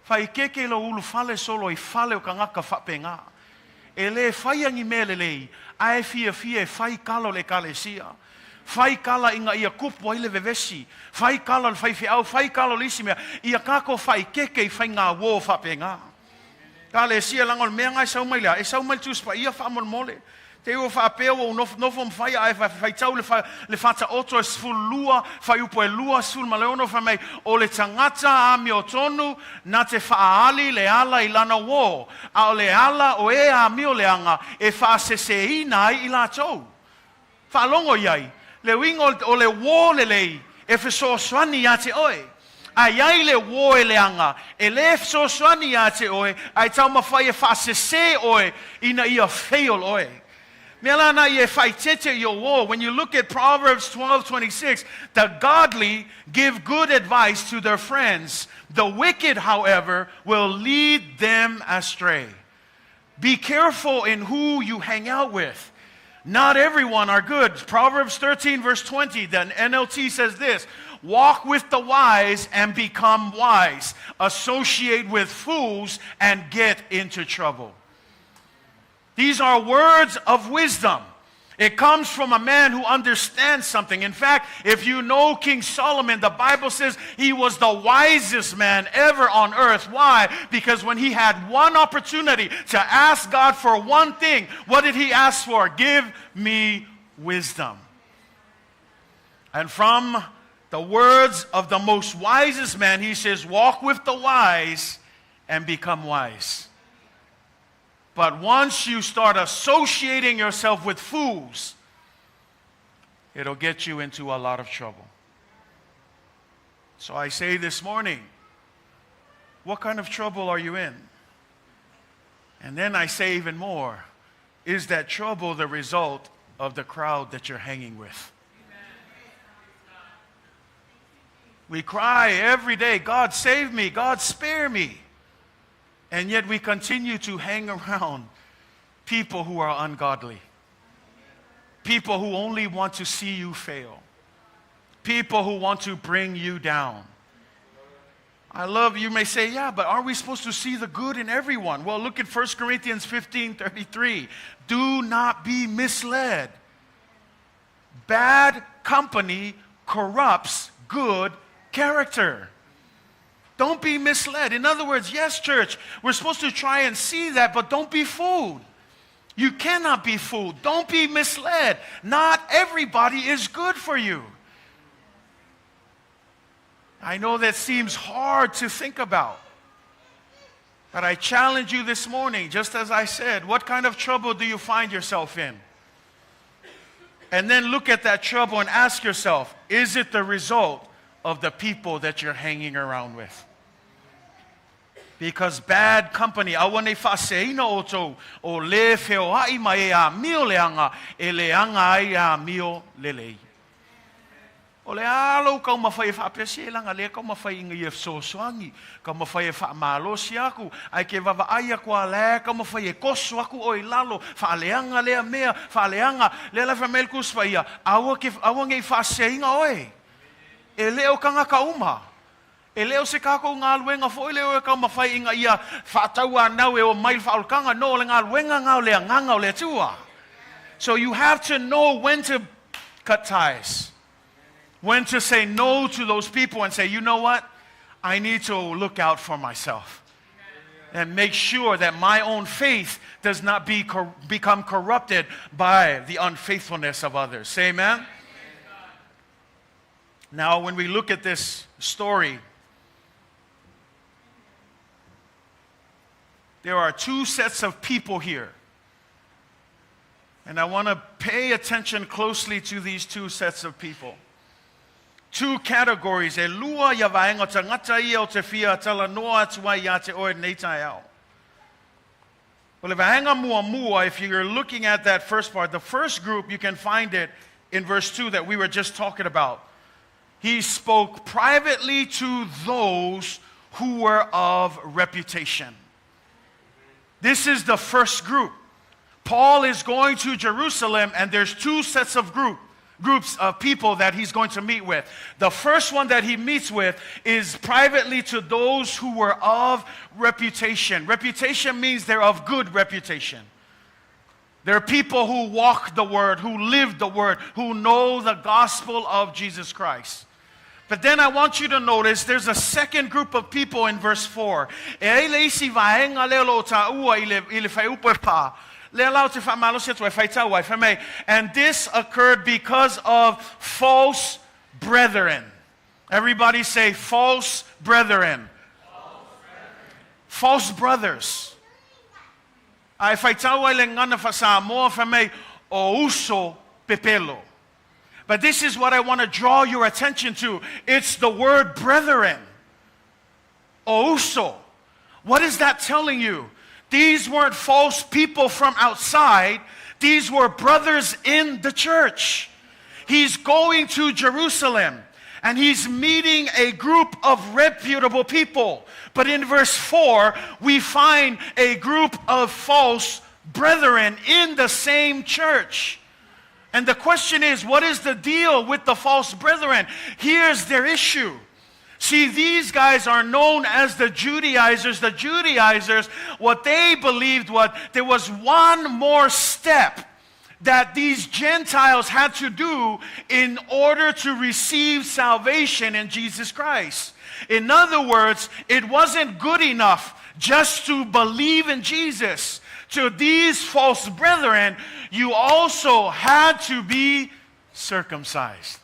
Fai keke lo ulu fale solo I fale o kangaka whapenga. E le fai angi mele lei, ae fia e fai kalo le kalesia. Fai kala inga ia kupu ai le vevesi. Fai kala le fai fiau, fai kalo lisi mea. Ia kako fai keke I fai ngā wō whapenga. Kalesia langol mea ngai saumaila. E saumaila tuspa ia whamol mole. Te ua whaapeo o nofo mwhai ai whai tau le whata oto e sfulua, whai upo e lua sful maleono whamei o le tangata a mi o tonu na te whaali le ala I lana wō. A o le ala o e a mi o le anga e whaaseseina ai I la tau. Whaalongo iai, le wingo o le wō le lei e whesoswani a te oe. Ai ai le wō e le anga, e le whesoswani a te oe, ai tau mawhai e whaasese oe ina ia wheol oe. When you look at Proverbs 12:26, the godly give good advice to their friends. The wicked, however, will lead them astray. Be careful in who you hang out with. Not everyone are good. Proverbs 13 verse 20, the NLT says this, walk with the wise and become wise. Associate with fools and get into trouble. These are words of wisdom. It comes from a man who understands something. In fact, if you know King Solomon, the Bible says he was the wisest man ever on earth. Why? Because when he had one opportunity to ask God for one thing, what did he ask for? Give me wisdom. And from the words of the most wisest man, he says, walk with the wise and become wise. But once you start associating yourself with fools, it'll get you into a lot of trouble. So I say this morning, what kind of trouble are you in? And then I say even more, is that trouble the result of the crowd that you're hanging with? We cry every day, God save me, God spare me. And yet we continue to hang around people who are ungodly. People who only want to see you fail. People who want to bring you down. I love, you may say, yeah, but aren't we supposed to see the good in everyone? Well, look at 1 Corinthians 15:33. Do not be misled. Bad company corrupts good character. Don't be misled. In other words, yes, church, we're supposed to try and see that, but don't be fooled. You cannot be fooled. Don't be misled. Not everybody is good for you. I know that seems hard to think about. But I challenge you this morning, just as I said, what kind of trouble do you find yourself in? And then look at that trouble and ask yourself, is it the result of the people that you're hanging around with? Because bad company, awane whaseina oto o le feo ai mai a mio leanga, e leanga ai a mio lelei. O le alo kau mawhai whapese langa le kau mawhai inga i sosoangi, kau mawhai whamalosi aku, ai ke wawa aia kua le, kau mawhai e koso aku o i lalo, whaaleanga lea mea, whaaleanga, le la whamelku swaia, awa ngei whaseinga oe. E leo kanga kauma. E leo se kako ngā luenga fo, e leo e kau mawhai inga ia whataua nau e o mail whaolkanga, no le ngā luenga ngau lea nganga o lea tua. So you have to know when to cut ties. When to say no to those people and say, you know what? I need to look out for myself. And make sure that my own faith does not become corrupted by the unfaithfulness of others. Say amen? Now, when we look at this story, there are two sets of people here. And I want to pay attention closely to these two sets of people. Two categories. E lua ia vaenga tangata ia o te fia tala noa atua ia te oe nei tai au. Well, if vaenga mua mua, if you're looking at that first part, the first group, you can find it in verse 2 that we were just talking about. He spoke privately to those who were of reputation. This is the first group. Paul is going to Jerusalem, and there's two sets of groups of people that he's going to meet with. The first one that he meets with is privately to those who were of reputation. Reputation means they're of good reputation. They're people who walk the word, who live the word, who know the gospel of Jesus Christ. But then I want you to notice there's a second group of people in verse 4. And this occurred because of false brethren. Everybody say false brethren. False brothers. Ai whaitaua le ngana whasamoa whamei o uso pepelo. But this is what I want to draw your attention to. It's the word brethren. O uso. What is that telling you? These weren't false people from outside. These were brothers in the church. He's going to Jerusalem, and he's meeting a group of reputable people. But in verse 4, we find a group of false brethren in the same church. And the question is, what is the deal with the false brethren? Here's their issue. See, these guys are known as the Judaizers. The Judaizers, what they believed was there was one more step that these Gentiles had to do in order to receive salvation in Jesus Christ. In other words, it wasn't good enough just to believe in Jesus. To these false brethren, you also had to be circumcised.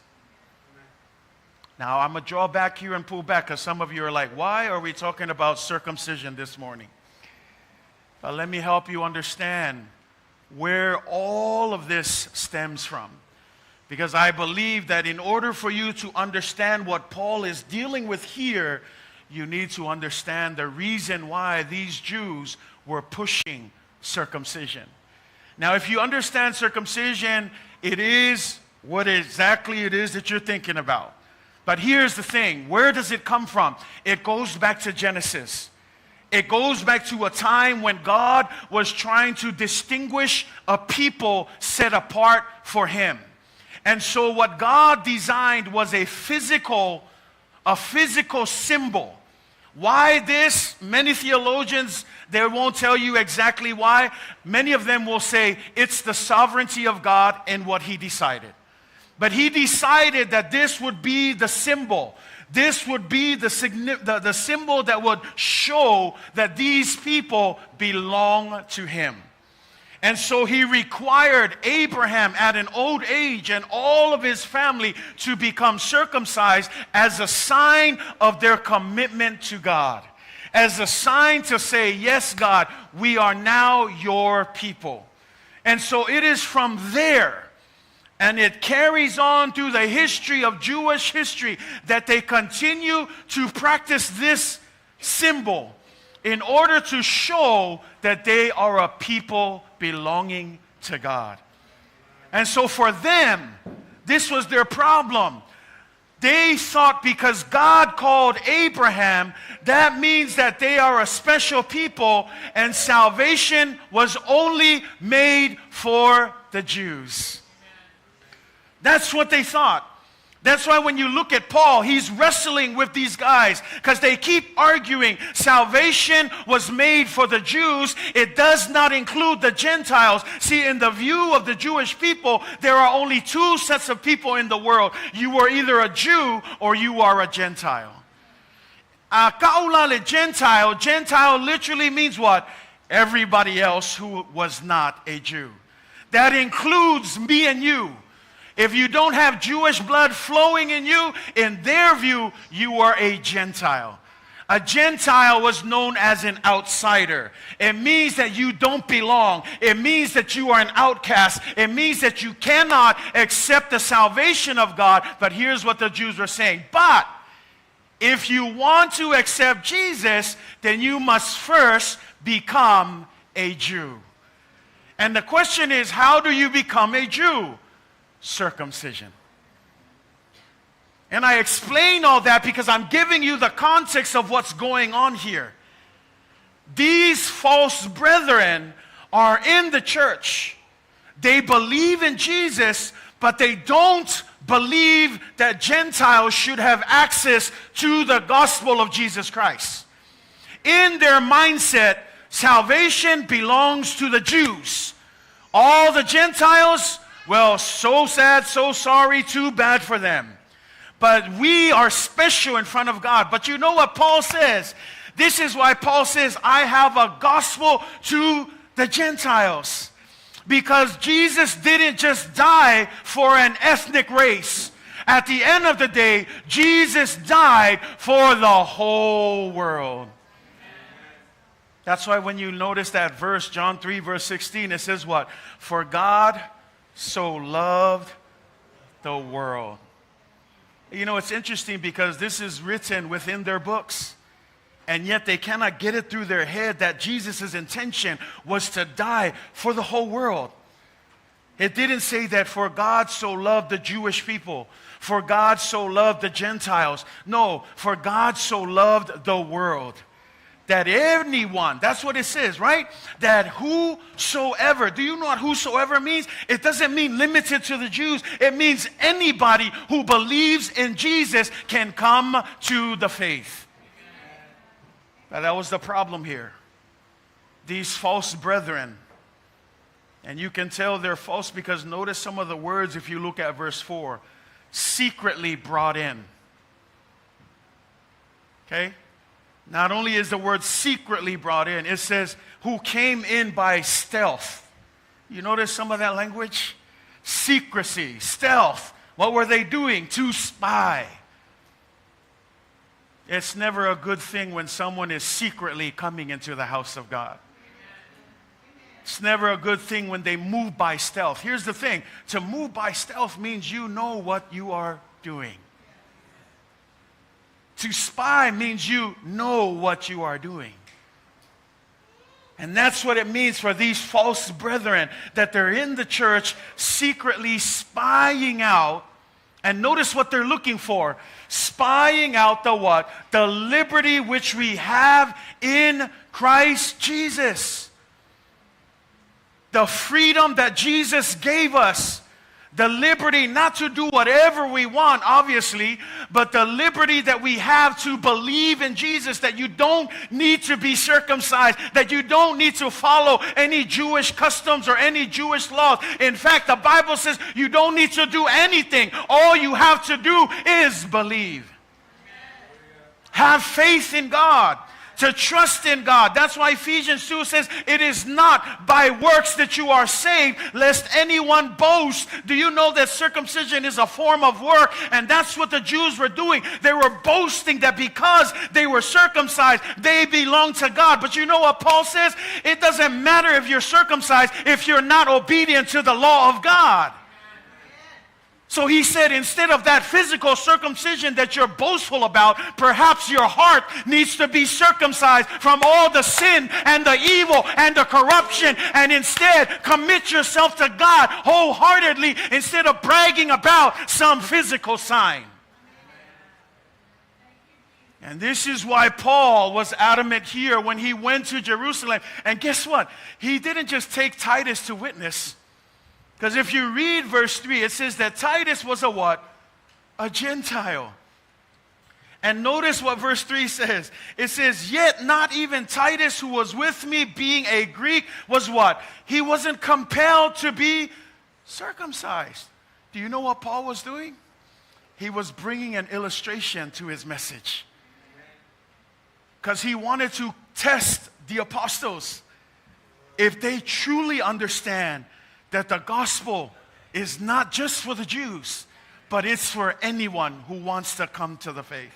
Now, I'm going to draw back here and pull back because some of you are like, why are we talking about circumcision this morning? But let me help you understand where all of this stems from. Because I believe that in order for you to understand what Paul is dealing with here, you need to understand the reason why these Jews were pushing circumcision. Now, if you understand circumcision, it is what exactly it is that you're thinking about. But here's the thing. Where does it come from? It goes back to Genesis. It goes back to a time when God was trying to distinguish a people set apart for Him. And so what God designed was a physical symbol. Why this? Many theologians, they won't tell you exactly why. Many of them will say it's the sovereignty of God and what He decided. But he decided that this would be the symbol. This would be the symbol that would show that these people belong to him. And so he required Abraham at an old age and all of his family to become circumcised as a sign of their commitment to God. As a sign to say, yes, God, we are now your people. And so it is from there, and it carries on through the history of Jewish history, that they continue to practice this symbol in order to show that they are a people belonging to God. And so for them, this was their problem. They thought because God called Abraham, that means that they are a special people, and salvation was only made for the Jews. That's what they thought. That's why when you look at Paul, he's wrestling with these guys because they keep arguing salvation was made for the Jews. It does not include the Gentiles. See, in the view of the Jewish people, there are only two sets of people in the world. You are either a Jew or you are a Gentile. Kaulale Gentile. Gentile literally means what? Everybody else who was not a Jew. That includes me and you. If you don't have Jewish blood flowing in you, in their view, you are a Gentile. A Gentile was known as an outsider. It means that you don't belong. It means that you are an outcast. It means that you cannot accept the salvation of God. But here's what the Jews were saying. But if you want to accept Jesus, then you must first become a Jew. And the question is, how do you become a Jew? Circumcision. And I explain all that because I'm giving you the context of what's going on here. These false brethren are in the church. They believe in Jesus, but they don't believe that Gentiles should have access to the gospel of Jesus Christ. In their mindset, salvation belongs to the Jews. All the Gentiles, well, so sad, so sorry, too bad for them. But we are special in front of God. But you know what Paul says? This is why Paul says, I have a gospel to the Gentiles. Because Jesus didn't just die for an ethnic race. At the end of the day, Jesus died for the whole world. That's why when you notice that verse, John 3, verse 16, it says what? For God so loved the world. You know, it's interesting because this is written within their books, and yet they cannot get it through their head that Jesus' intention was to die for the whole world. It didn't say that for God so loved the Jewish people, for God so loved the Gentiles. No, for God so loved the world. That anyone, that's what it says, right? That whosoever, do you know what whosoever means? It doesn't mean limited to the Jews. It means anybody who believes in Jesus can come to the faith. Now, that was the problem here. These false brethren, and you can tell they're false because notice some of the words if you look at verse 4. Secretly brought in. Okay? Not only is the word secretly brought in, it says, who came in by stealth. You notice some of that language? Secrecy, stealth. What were they doing? To spy. It's never a good thing when someone is secretly coming into the house of God. It's never a good thing when they move by stealth. Here's the thing. To move by stealth means you know what you are doing. To spy means you know what you are doing. And that's what it means for these false brethren, that they're in the church secretly spying out. And notice what they're looking for. Spying out the what? The liberty which we have in Christ Jesus. The freedom that Jesus gave us. The liberty not to do whatever we want, obviously, but the liberty that we have to believe in Jesus, that you don't need to be circumcised, that you don't need to follow any Jewish customs or any Jewish laws. In fact, the Bible says you don't need to do anything. All you have to do is believe. Have faith in God. To trust in God. That's why Ephesians 2 says, it is not by works that you are saved, lest anyone boast. Do you know that circumcision is a form of work? And that's what the Jews were doing. They were boasting that because they were circumcised, they belong to God. But you know what Paul says? It doesn't matter if you're circumcised if you're not obedient to the law of God. So he said, instead of that physical circumcision that you're boastful about, perhaps your heart needs to be circumcised from all the sin and the evil and the corruption, and instead commit yourself to God wholeheartedly instead of bragging about some physical sign. And this is why Paul was adamant here when he went to Jerusalem. And guess what? He didn't just take Titus to witness. Because if you read verse 3, it says that Titus was a what? A Gentile. And notice what verse 3 says. It says, yet not even Titus, who was with me, being a Greek, was what? He wasn't compelled to be circumcised. Do you know what Paul was doing? He was bringing an illustration to his message. Because he wanted to test the apostles if they truly understand that the gospel is not just for the Jews, but it's for anyone who wants to come to the faith.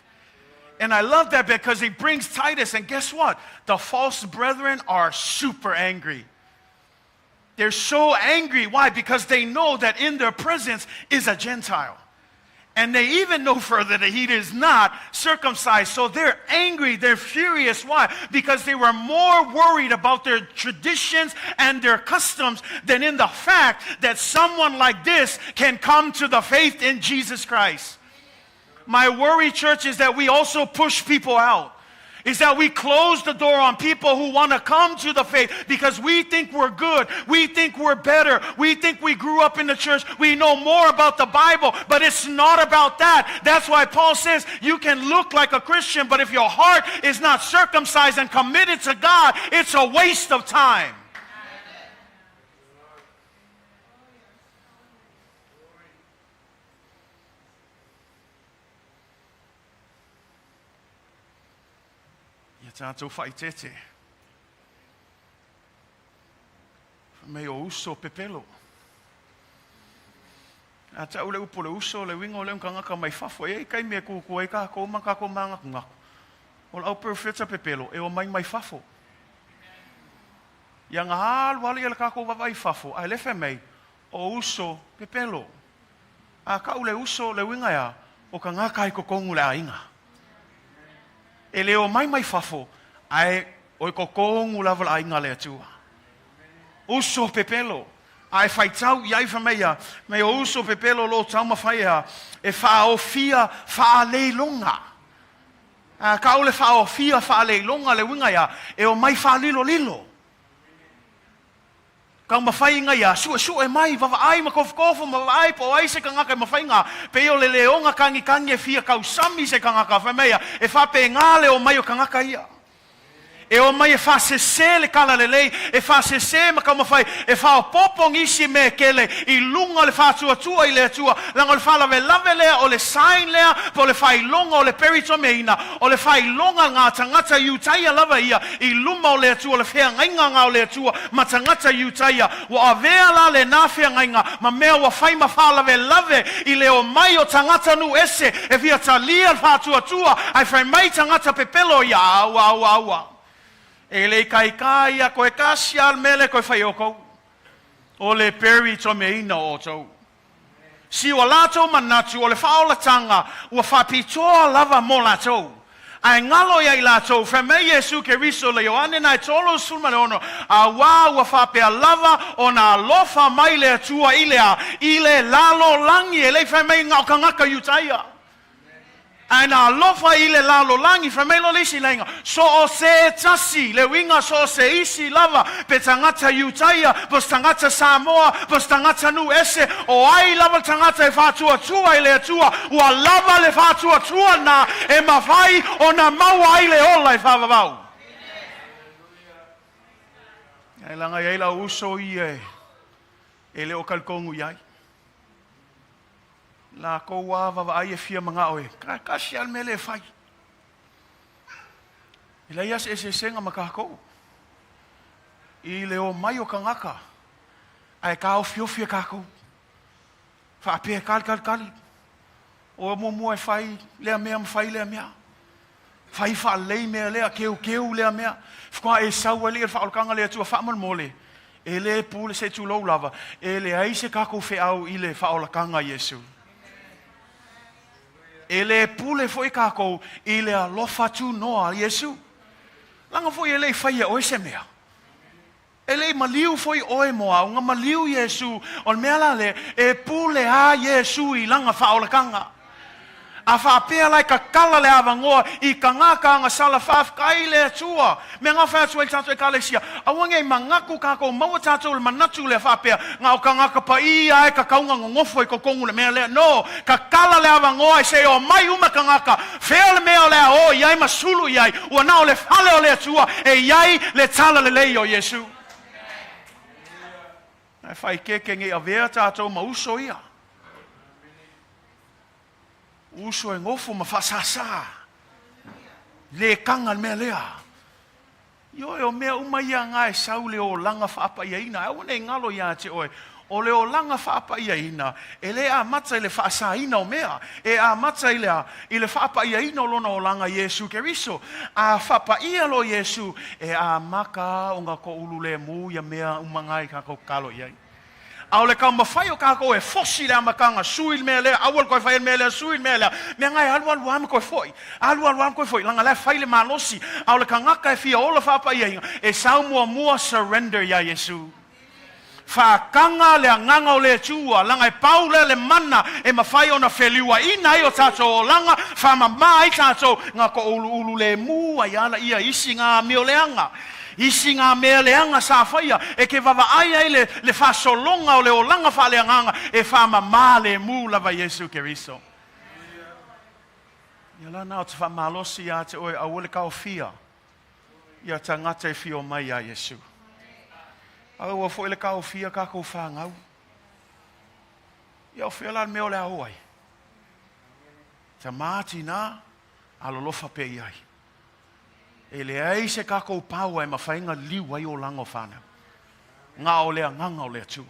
And I love that because he brings Titus, and guess what? The false brethren are super angry. They're so angry. Why? Because they know that in their presence is a Gentile. And they even know further that he is not circumcised. So they're angry, they're furious. Why? Because they were more worried about their traditions and their customs than in the fact that someone like this can come to the faith in Jesus Christ. My worry, church, is that we also push people out. Is that we close the door on people who want to come to the faith because we think we're good. We think we're better. We think we grew up in the church. We know more about the Bible, but it's not about that. That's why Paul says you can look like a Christian, but if your heart is not circumcised and committed to God, it's a waste of time. Tātou whaitete. Me o uso pepelo. A tau le upo le uso, le wingo le mkangaka mai fafo. E kai mea kukua e ka kou maka kou manga kungaku. O la au perfeta pepelo, e o mai fafo. Ia ngā halu wali e le ka kou wawai fafo. Ai lefe mei, o uso pepelo. A kau le uso le winga ya, o ka ngaka i kokongu le ainga. E leo mai fafo, ai o kokongu lava la inga le atua. Uso pepelo. Ai whaitau iai whameia, me o uso pepelo lo tauma whaia, e whaofia whaaleilonga. Ka ole whaofia whaaleilonga le winga ia, e o mai whaalilo lilo. Kau mawhai inga ia, sua e mai, wawa ai ma kofu, ma ai po ai se kangaka e mawhai inga, pe o le leonga kangi e fia kau sami se kangaka whamea, e whape ngale o mai o kangaka ia. E o mai e whasese le kala le lei, e whasese ma kau mawhai, e whaopopong isi me kele, I lunga le whātua i le atua, langa le whalawe lave lea, o le sain lea, po le whailonga o le peritomeina, o le whailonga ngā tangata iutaia lava ia, I luma o le atua, le whea ngainga ngā o le atua, ma tangata iutaia, wa avea la le nā whea ngainga, ma mea wa whai ma whalawe lave, I le o mai o tangata nu ese, e via talia le whātua, ai whai mai tangata pepelo ia, aua. E le kai a koe kasi al mele koe whai oko. O le peri to me ina o tau. Si o lato manatu o le whaolatanga ua whapitoa lava mo lato. Ai ngalo ia I lato whamei Yesu ke riso le Ioane nai tolo sulma le ono. A wā ua whapea lava o nā lofa mai le atua I le lalo langi e le whamei ngau kangaka yutaia. Ana lofa I le lalo langi fra melo lisi lenga. So o se tasi, le winga so se isi lava, pe tangata Utaia, pos tangata Samoa, pos tangata nu ese, o ai lava tangata e whatua tua I le atua, ua lava le whatua tua na, e mawhai o na maua ai le ola I whawawau. E langa I la uso I e le o kalkongu iai. La ko wawa wa ai e fia mga oe. Kasi al mele e whai. Ila ias e se senga makako. I le o mai o kangaka. Ai ka o fiofia kako. Whaapea kali. O mua e whai. Lea mea mwhai lea mea. Whai wha lei mea lea. Keu lea mea. Whua e saua lea whaolkanga lea tua whaaman mole. E le pule se tu lau lava. E le aise kako whe au I le whaolakanga Yesu. E le pule foi kako I le alofa tu noa Yesu. Langa foi e le whaia oe se mea. E le maliu foi oe moa. Unga maliu Yesu. On mea la le e pule a Yesu I langa whaolakanga. A whaapea lai ka kala le awangoa I ka ngaka anga sala whaafkai le atua. Me ngā whaatu e tātou e kalesia. Awange I mangaku kako maua tātou le manatu le whaapea. Ngā o ka ngaka pa I ai ka kaunga ngofo I kokongu le mea lea. No, ka kala le awangoa I se o mai uma ka ngaka. Whea le mea lea o iai masulu iai. Ua nao le whale o le atua. E iai le tala le lei o Yesu. Ai whai keke ngi a vea tātou ma uso ia. Uso e ngofo ma whasasa. Le kanga mea lea. Yo o mea umaia ngā e saule o langa whaapa ia ina. Au nei ngalo ia te oe. O le o langa whaapa ia ina. E le a mata I le whaasa ina o mea. E a mata I le whaapa ia ina o lona o langa Yesu Keriso. A whaapa ia lo Yesu. E a maka o ngā ko ulu le mu ia mea umangai kako kalo iai. Au le kau mawhai o kako e fosi le amakanga sui mea lea, awal koe whai mea lea, sui mea lea. Mea ngai alu ama koe foi. Alu ama koe foi. Langa lea whai le malosi. Au le ka ngaka e fia ola whapa ia inga. E sau mua surrender ia Yesu. Whakanga le nganga o le tua. Langa e pau le mana e mawhai o na wheliua. Ina i o tato o langa. Whamama i tato. Ngā ko ulu le mua i ala ia isi ngā meo leanga. Isi ngā mea leanga sa whaia, e ke wawa aia I le whasolonga o le o langa wha leanganga, e whama mā le mū lava Yesu Keriso. Ia la nao te whamalosi a te oe awole kao fia, ia ta ngata e fio mai a Yesu. Au a fo ele kao fia kako whangau. Ia o fia la meo le ahoai. Ta māti nā, alolofa pe iai. E le ai se kako pau e mawhainga liu ai o lango whana. Ngā o lea nganga o lea tua.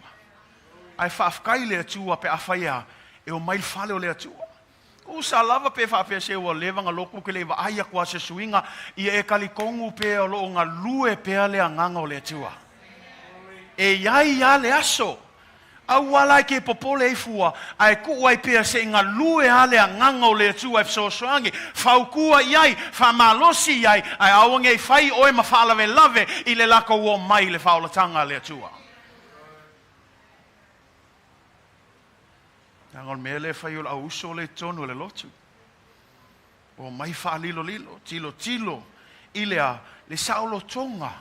Ai whaafkai lea tua pe awhaia e o mail whale o lea tua. Ko sa lava pe whaafea se o lewanga loku ke lewa aia kua se suinga I e kalikongu pe o lo ngā lue pe lea nganga o lea tua. E iai ia le aso. Au wala ke popole e fua, ai ku ai pea se ngā lue ale a nganga o le tua e psosoangi, whau kua iai, whamalosi iai, ai awange I whai oe mawhalawe lave I le lako o mai le whaulatanga le tua. Nangol mele whai o la uso le tonu le lotu. O mai whaalilo tilo, I le saulo tonga.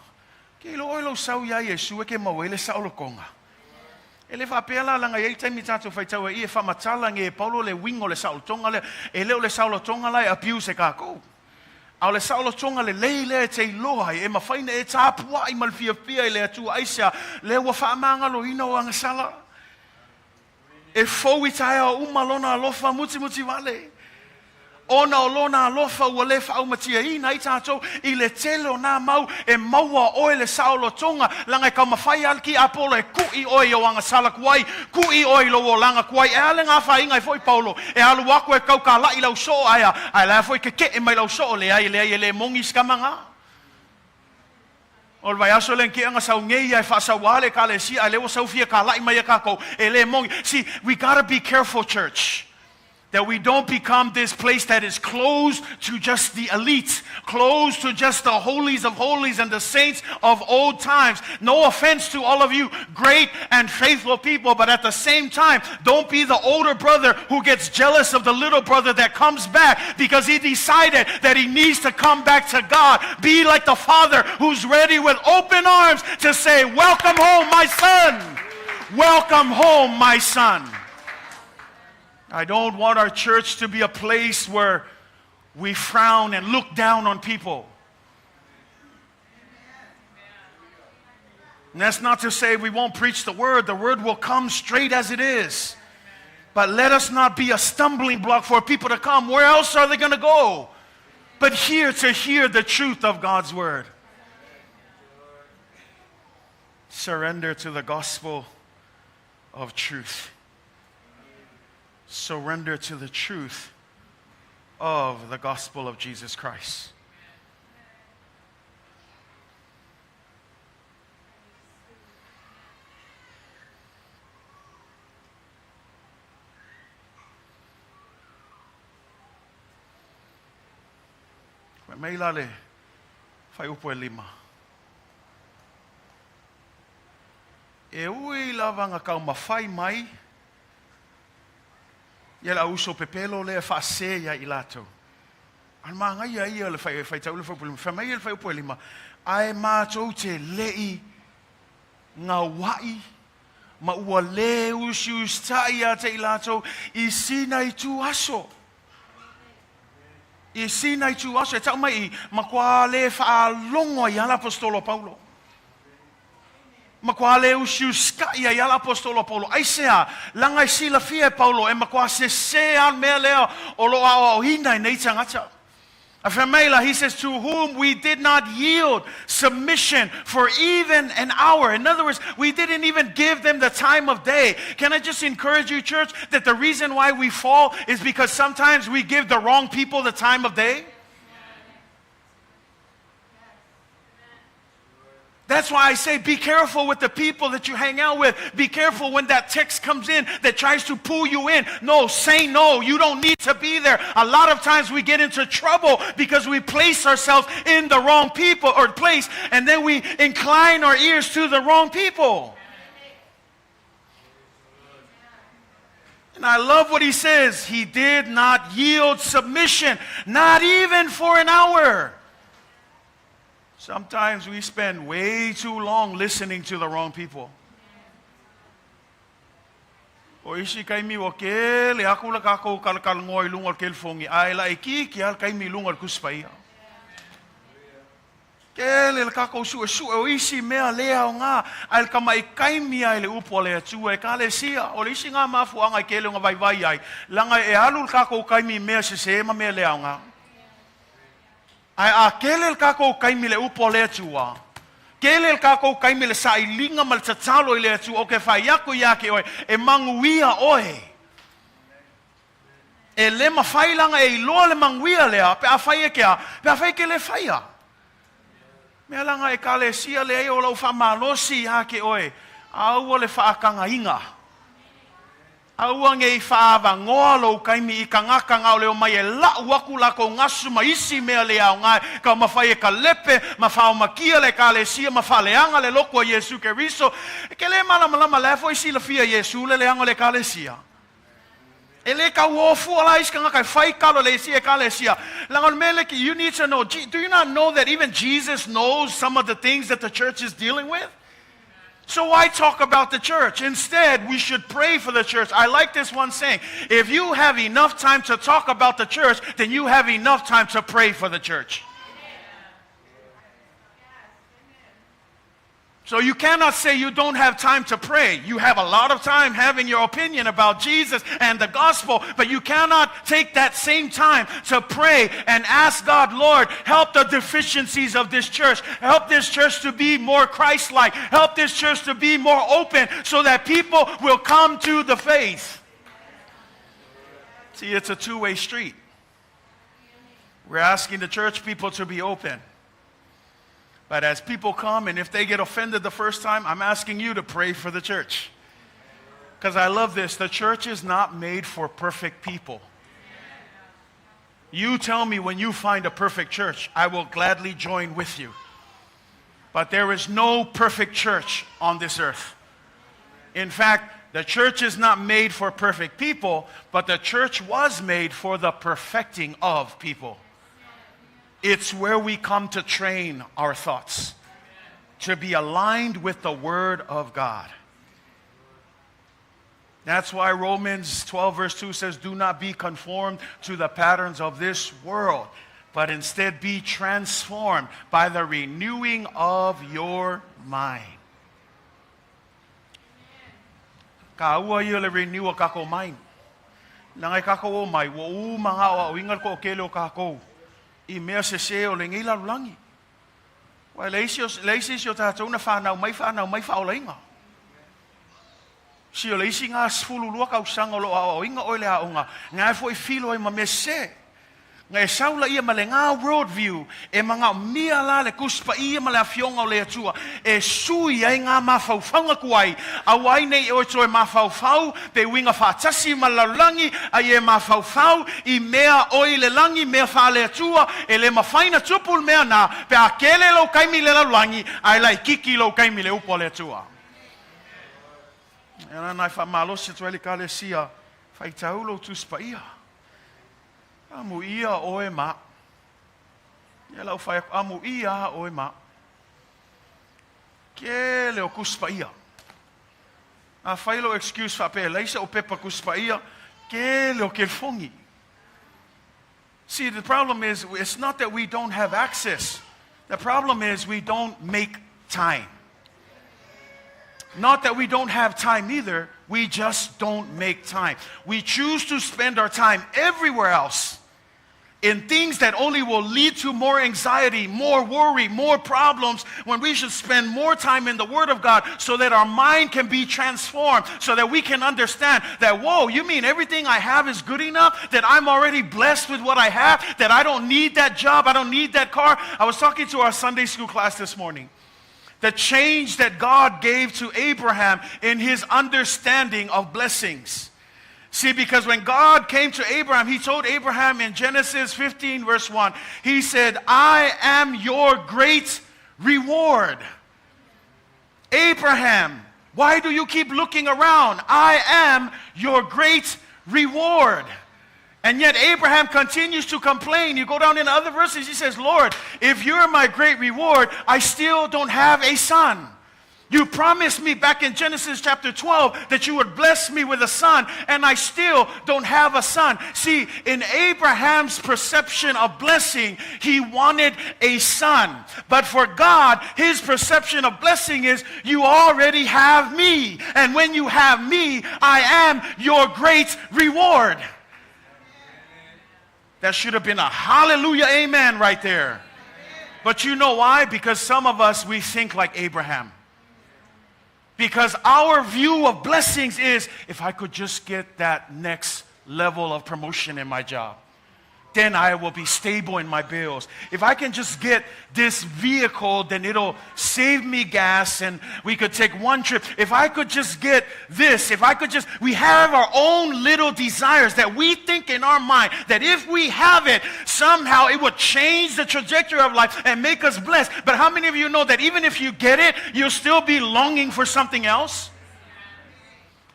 Ke ilo oilo sau iai e sue ke mawe le saulo konga. E le whapela langa iei taimi tātou whaitaua I e whamatala nge Paulo le wingo le saulotonga le, e leo le saulotonga lai apiu se kākou. Au le saulotonga le leile e te iloha e mawhaina e tāpua I malwhiawhia I le atua aisea le ua whaamangalo ina o angasala. E fau I tae o umalona alofa muti wale. Ona o lona alofa ua le whaumatia ina I tātou I le telo nā mau e maua oe le saulo tonga langa I kau mawhai alki apolo e kui oe o anga sala kuai kui oe lo o langa kuai e ale ngā whainga I foi Paulo e alu wako e kau ka lai lau so aia ai lea foi ke e mai lau so le ai le mongi skamanga o le vai aso len ke anga sau ngei ai whasawale ka le si ai le o sau fia ka lai mai e kako e le mongi see we gotta be careful church That we don't become this place that is closed to just the elite, closed to just the holies of holies and the saints of old times. No offense to all of you great and faithful people, but at the same time, don't be the older brother who gets jealous of the little brother that comes back because he decided that he needs to come back to God. Be like the father who's ready with open arms to say, welcome home, my son. Welcome home, my son. I don't want our church to be a place where we frown and look down on people. And that's not to say we won't preach the word. The word will come straight as it is. But let us not be a stumbling block for people to come. Where else are they going to go? But here to hear the truth of God's word. Surrender to the gospel of truth. Surrender to the truth of the gospel of Jesus Christ. Mai lale fai upo e lima. E ui lava nga kau mawhai mai. Ia la uso pepelo le whaase ia I lato. An maa ngai ia le whai tau le whai pulima. Whai mai le whai upo e lima. Ai mātou te lei ngā wai. Ma ua le usi ustai a te I lato. I sina I tu aso. I sina I tu aso. E tau mai I makua le whaalongo I ala apostolo Paulo. Makua le usiu skai ai ala apostolo Paulo. Aisea, langa I sila fia Paulo, e makua se an mea lea o loa o hina I nei tangata. Afemela, he says, to whom we did not yield submission for even an hour. In other words, we didn't even give them the time of day. Can I just encourage you, church, that the reason why we fall is because sometimes we give the wrong people the time of day? That's why I say be careful with the people that you hang out with. Be careful when that text comes in that tries to pull you in. No, say no. You don't need to be there. A lot of times we get into trouble because we place ourselves in the wrong people or place, and then we incline our ears to the wrong people. And I love what he says. He did not yield submission, not even for an hour. Sometimes we spend way too long listening to the wrong people. O isi kai mi o ke le aku la kako kalkal ngoi lungal kel fongi ai la iki ki al kai mi lungal kuspai. Ke le kako su o isi mea lea o nga al kamai kai mi ai le upo le tu e kale sia o isi nga mafu anga ke le nga vai vai ai langa e alul kako kai mi mea se ma mea lea o nga. Ai a kelel kako kaimi le upo le tua. Kelel kako kaimi le sailinga mal tatalo le tua o ke fai yako yake oi e manguia oi. E le mafailanga e lo le manguia le pe a fai ke a pe a fai ke le faia. Me langa e kale sia le o lo fa malosi yake oi. Au le fa kanga inga. Auang e whaava ngolo kaimi I kangaka ngau leo mai e la waku lako ngasu maisi mea le au ngai ka mawhai e ka lepe mawhao makia le ka le sia mawhaleanga le loko a Yesu ke riso ke le malama lefo isi la fia Yesu le leanga le ka le sia e le ka wofu ala is kangaka whai kalo le sia ka le sia langon mele ki you need to know, do you not know that even Jesus knows some of the things that the church is dealing with? So why talk about the church? Instead, we should pray for the church. I like this one saying, if you have enough time to talk about the church, then you have enough time to pray for the church. So you cannot say you don't have time to pray. You have a lot of time having your opinion about Jesus and the gospel, but you cannot take that same time to pray and ask God, Lord, help the deficiencies of this church. Help this church to be more Christ-like. Help this church to be more open so that people will come to the faith. See, it's a two-way street. We're asking the church people to be open. But as people come, and if they get offended the first time, I'm asking you to pray for the church. Because I love this. The church is not made for perfect people. You tell me when you find a perfect church, I will gladly join with you. But there is no perfect church on this earth. In fact, the church is not made for perfect people, but the church was made for the perfecting of people. It's where we come to train our thoughts, to be aligned with the Word of God. That's why Romans 12 verse 2 says, do not be conformed to the patterns of this world, but instead be transformed by the renewing of your mind. Ka ua ia le renew a kako mind. Nangai kako o mai, wo u mga o ingal ko kele o kako. I mea se o le ngila lulangi. Wai leisi o tātou na whanau mai whaolainga. Si o leisi ngā sfulu lua kausanga lo a o inga oile a onga. Ngā fo I filo I ma me se. Ngā saula ia ma le ngā world view. E mga mia la le kuspa ia ma le afionga o le atua. E sui ai ngā mawhauwhaunga kuai. A wai nei o to e mawhauwhau. Pe winga whātasi ma laulangi. A e mawhauwhau. I mea oile langi mea wha le atua. E le mawhaina tupul mea na. Pe a kele lau kaimi le laulangi. Ai lai kiki lau kaimi le upo le atua. E nai whamalosi tueli ka le sia. Whai taulo tuspa ia. Amu ia o e ma. Ia lau whai amu ia o e ma. Ke leo kuspa ia. A whailo excuse whape. Leisa o pepa kuspa ia. Ke leo ke fongi. See, the problem is, it's not that we don't have access. The problem is we don't make time. Not that we don't have time either. We just don't make time. We choose to spend our time everywhere else in things that only will lead to more anxiety, more worry, more problems, when we should spend more time in the Word of God so that our mind can be transformed, so that we can understand that, whoa, you mean everything I have is good enough? That I'm already blessed with what I have? That I don't need that job? I don't need that car? I was talking to our Sunday school class this morning. The change that God gave to Abraham in his understanding of blessings. See, because when God came to Abraham, He told Abraham in Genesis 15 verse 1, He said, I am your great reward. Abraham, why do you keep looking around? I am your great reward. And yet Abraham continues to complain. You go down in other verses, he says, Lord, if you're my great reward, I still don't have a son. You promised me back in Genesis chapter 12 that you would bless me with a son, and I still don't have a son. See, in Abraham's perception of blessing, he wanted a son. But for God, His perception of blessing is, you already have me. And when you have me, I am your great reward. That should have been a hallelujah amen right there. But you know why? Because some of us, we think like Abraham. Because our view of blessings is, if I could just get that next level of promotion in my job, then I will be stable in my bills. If I can just get this vehicle, then it'll save me gas and we could take one trip. If I could just get this, we have our own little desires that we think in our mind that if we have it, somehow it would change the trajectory of life and make us blessed. But how many of you know that even if you get it, you'll still be longing for something else?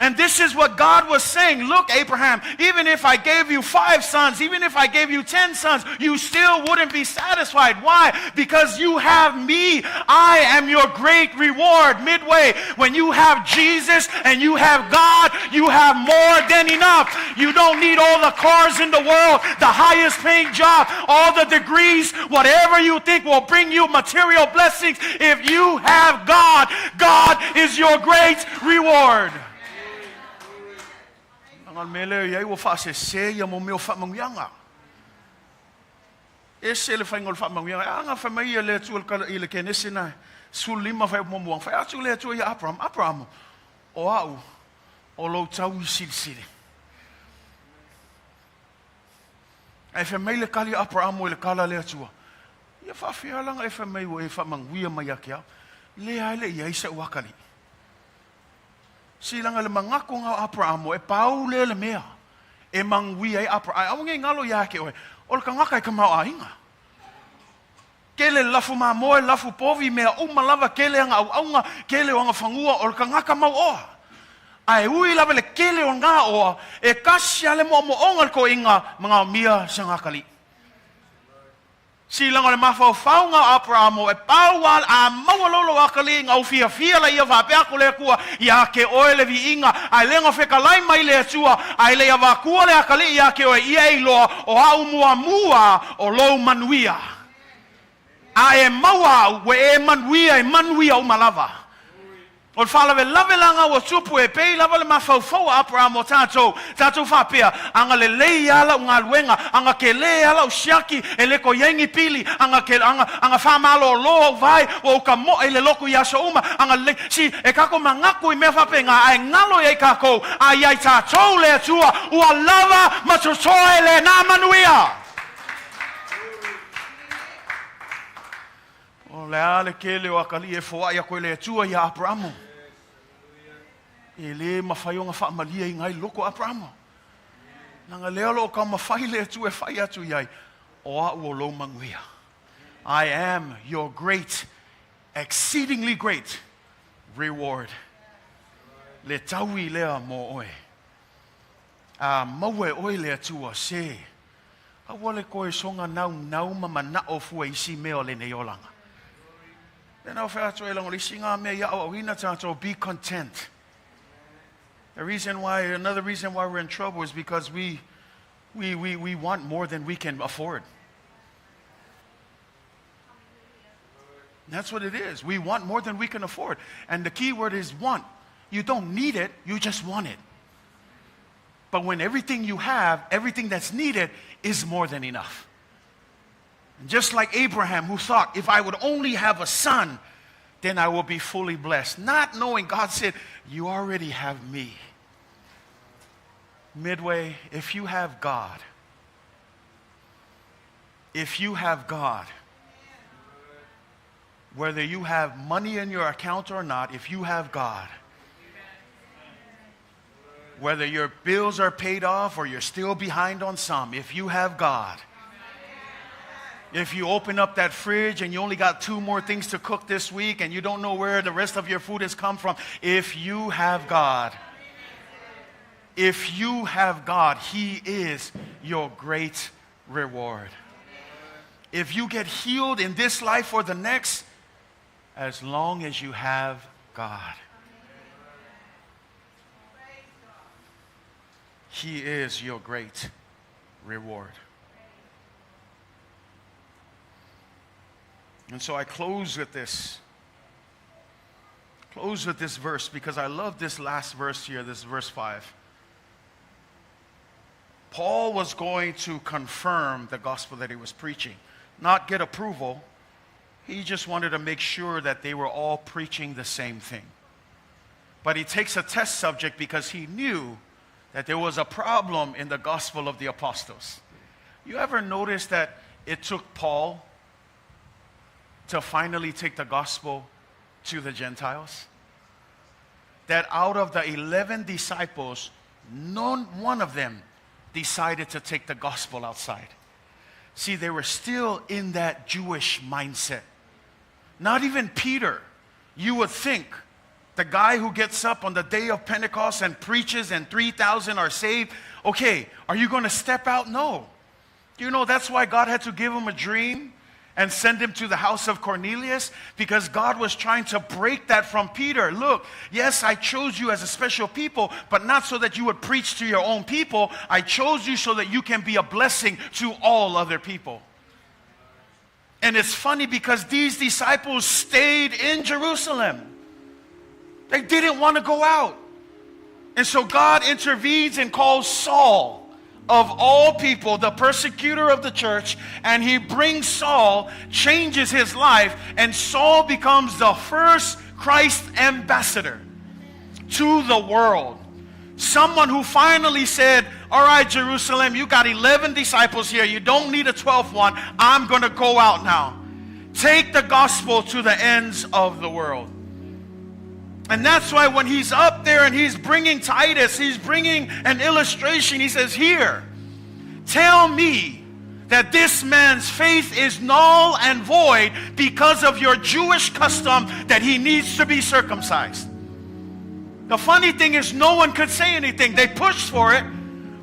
And this is what God was saying. Look, Abraham, even if I gave you 5 sons, even if I gave you 10 sons, you still wouldn't be satisfied. Why? Because you have me. I am your great reward. Midway, when you have Jesus and you have God, you have more than enough. You don't need all the cars in the world, the highest paying job, all the degrees, whatever you think will bring you material blessings. If you have God, God is your great reward. Ngal mele ia wo fa se ia mo me fa mangyanga. Ese le fa ngol fa mangyanga. Anga fa mai le tuol ka ile kenesina. Sulima fa mo mo fa atu le tu ia Abraham. O au. O lo tau sili. Ai fa mai le kali Abraham le kala le tu. Ia fa fia langa e fa mai wo e fa manguia mai akia. Le ai le ia isa wakali. Silang le mangako nga Abraham e paule le mea e mangwi ai Abraham. Au nge ngalo yake o o le kangaka I ka mau ainga. Kele lafu mamoe, lafu povi, mea umalava, kele anga au aunga, kele wanga whangua, o le kangaka mau oa. Ai ui lawe le kele o ngā oa, e kasi ale mo ongal ko inga, mga mia sa ngakali. Silang le mawhau ngā Abrahamo, e paual a mawalolo akali ngā fia la ia whapea ko le kua, ia ke oe le vi inga, ai lenga whekalai mai le atua, ai le awakua le akali, ia ke oe ia iloa, o au mua o lou manuia. A e maua we e manuia o malava. O whalawe lawe langa o tupu e pei lawa le mawhau Abraham o tātou whapea. Anga le lei ala o ngā luenga, anga ke lei ala o siaki e leko yengi pili, anga whamalo o loa vai o ka mo e le loko i aso uma. Anga le, si e kako mangaku I mea whapenga, ai ngalo e kako, ai tātou le atua, ua lava matotoe le nā manuia. O le ale kele o akali e foa ia koe le atua ia Abramo. E le mawhaionga whaamalia I ngai loko Abramo. Nanga lealo o ka mawhai le atua e whai atu iai. O a ua lo manguia. I am your great, exceedingly great reward. Le taui lea mo oe. A maue oe le atua se. A wale koe songa nau mamana o fua isi meo le neolanga. Then I'll be content. Another reason why we're in trouble is because we want more than we can afford. That's what it is. We want more than we can afford. And the key word is want. You don't need it, you just want it. But when everything you have, everything that's needed is more than enough. Just like Abraham, who thought, if I would only have a son, then I will be fully blessed. Not knowing, God said, you already have me. Midway, if you have God, whether you have money in your account or not, if you have God, whether your bills are paid off or you're still behind on some, if you have God, if you open up that fridge and you only got 2 more things to cook this week and you don't know where the rest of your food has come from, if you have God, He is your great reward. If you get healed in this life or the next, as long as you have God, He is your great reward. And so I close with this verse because I love this last verse here, this verse 5. Paul was going to confirm the gospel that he was preaching, not get approval. He just wanted to make sure that they were all preaching the same thing. But he takes a test subject because he knew that there was a problem in the gospel of the apostles. You ever notice that it took Paul to finally take the gospel to the Gentiles? That out of the 11 disciples, not one of them decided to take the gospel outside. See, they were still in that Jewish mindset. Not even Peter. You would think the guy who gets up on the day of Pentecost and preaches and 3,000 are saved. Okay, are you going to step out? No. You know, that's why God had to give him a dream and send him to the house of Cornelius, because God was trying to break that from Peter. Look, yes, I chose you as a special people, but not so that you would preach to your own people. I chose you so that you can be a blessing to all other people. And it's funny because these disciples stayed in Jerusalem. They didn't want to go out. And so God intervenes and calls Saul, of all people, the persecutor of the church, and he brings Saul, changes his life, and Saul becomes the first Christ ambassador to the world. Someone who finally said, all right, Jerusalem, you got 11 disciples here. You don't need a 12th one. I'm going to go out now. Take the gospel to the ends of the world. And that's why when he's up there and he's bringing Titus, he's bringing an illustration. He says, here, tell me that this man's faith is null and void because of your Jewish custom that he needs to be circumcised. The funny thing is, no one could say anything. They pushed for it,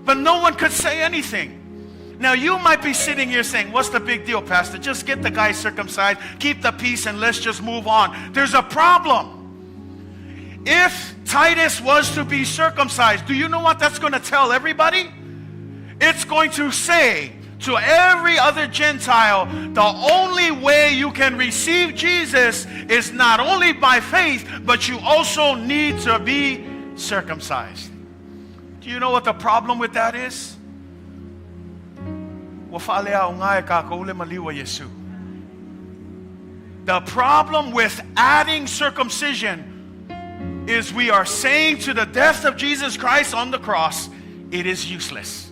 but no one could say anything. Now you might be sitting here saying, what's the big deal, Pastor? Just get the guy circumcised, keep the peace, and let's just move on. There's a problem. If Titus was to be circumcised, do you know what that's going to tell everybody? It's going to say to every other Gentile, the only way you can receive Jesus is not only by faith, but you also need to be circumcised. Do you know what the problem with that is? The problem with adding circumcision is we are saying to the death of Jesus Christ on the cross, it is useless.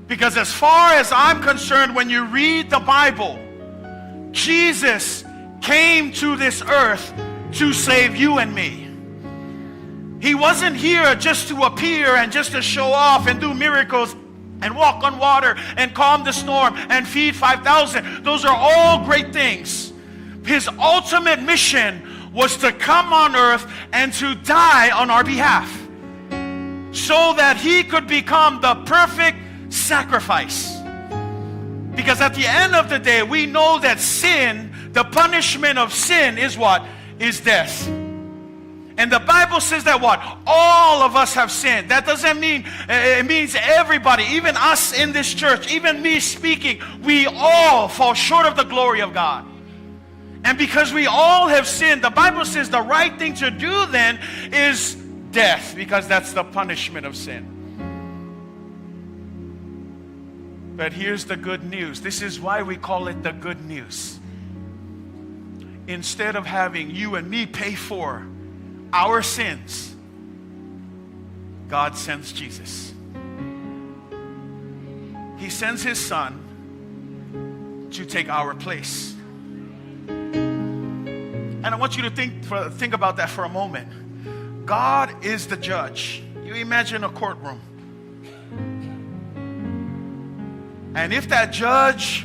Because as far as I'm concerned, when you read the Bible, Jesus came to this earth to save you and me. He wasn't here just to appear and just to show off and do miracles and walk on water and calm the storm and feed 5,000. Those are all great things. His ultimate mission was to come on earth and to die on our behalf so that he could become the perfect sacrifice. Because at the end of the day, we know that sin, the punishment of sin is what? Is death. And the Bible says that what? All of us have sinned. That doesn't mean, it means everybody, even us in this church, even me speaking, we all fall short of the glory of God. And because we all have sinned, the Bible says the right thing to do then is death, because that's the punishment of sin. But here's the good news. This is why we call it the good news. Instead of having you and me pay for our sins, God sends Jesus. He sends his son to take our place. And I want you to think about that for a moment. God is the judge. You imagine a courtroom. And if that judge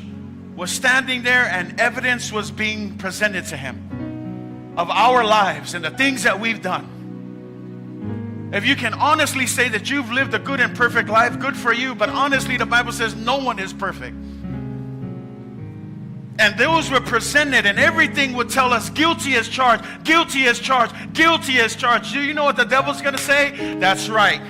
was standing there and evidence was being presented to him of our lives and the things that we've done, if you can honestly say that you've lived a good and perfect life, good for you. But honestly, the Bible says no one is perfect. And those were presented, and everything would tell us guilty as charged, guilty as charged, guilty as charged. Do you know what the devil's going to say? That's right.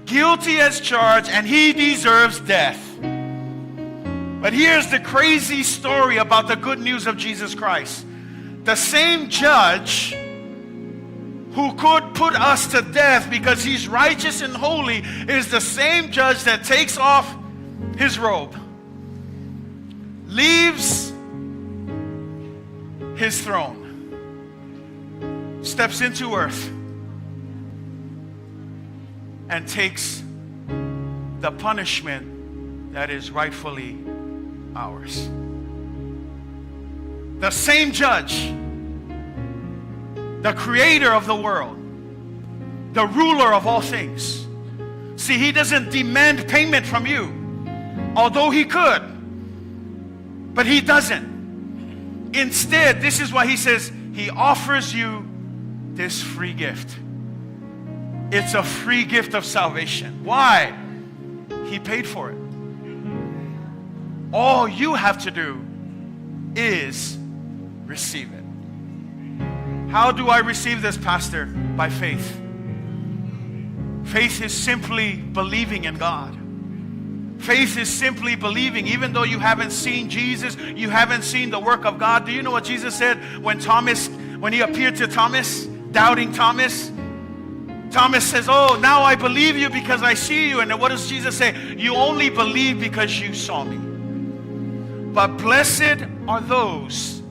Guilty as charged, and he deserves death. But here's the crazy story about the good news of Jesus Christ. The same judge who could put us to death because he's righteous and holy is the same judge that takes off his robe, leaves his throne, steps into earth, and takes the punishment that is rightfully ours. The same judge, the creator of the world, the ruler of all things. See, he doesn't demand payment from you, although he could, but he doesn't. Instead, this is why he says he offers you this free gift. It's a free gift of salvation. Why? He paid for it. All you have to do is receive it. How do I receive this, Pastor? By faith. Faith is simply believing in God. Faith is simply believing, even though you haven't seen Jesus, you haven't seen the work of God. Do you know what Jesus said when he appeared to Thomas, doubting Thomas? Thomas says, oh, now I believe you because I see you. And then what does Jesus say? You only believe because you saw me. But blessed are those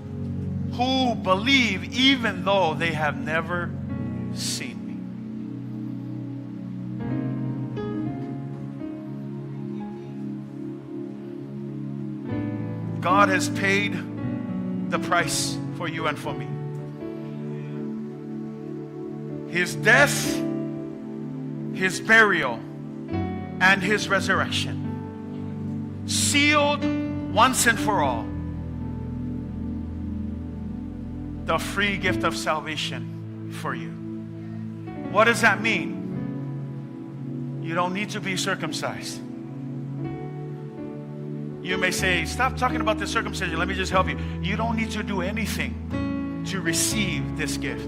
who believe even though they have never seen me. God has paid the price for you and for me. His death, his burial, and his resurrection. sealed once and for all the free gift of salvation for you. What does that mean? You don't need to be circumcised. You may say, stop talking about the circumcision. Let me just help you. You don't need to do anything to receive this gift.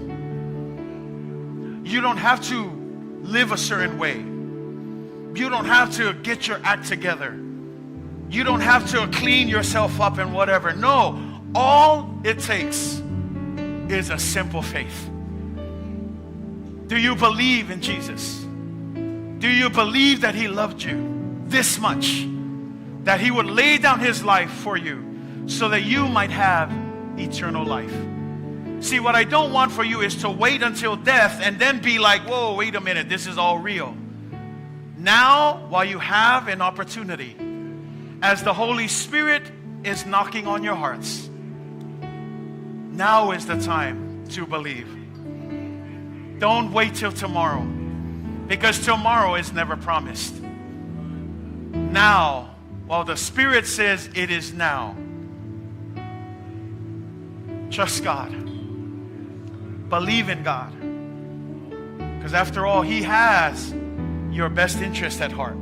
You don't have to live a certain way. You don't have to get your act together. You don't have to clean yourself up and whatever. No, all it takes is a simple faith. Do you believe in Jesus? Do you believe that He loved you this much? That He would lay down His life for you so that you might have eternal life. See, what I don't want for you is to wait until death and then be like, whoa, wait a minute, this is all real. Now, while you have an opportunity, as the Holy Spirit is knocking on your hearts, now is the time to believe. Don't wait till tomorrow, because tomorrow is never promised. Now, while the Spirit says it is now, trust God. Believe in God. Because after all, He has your best interest at heart.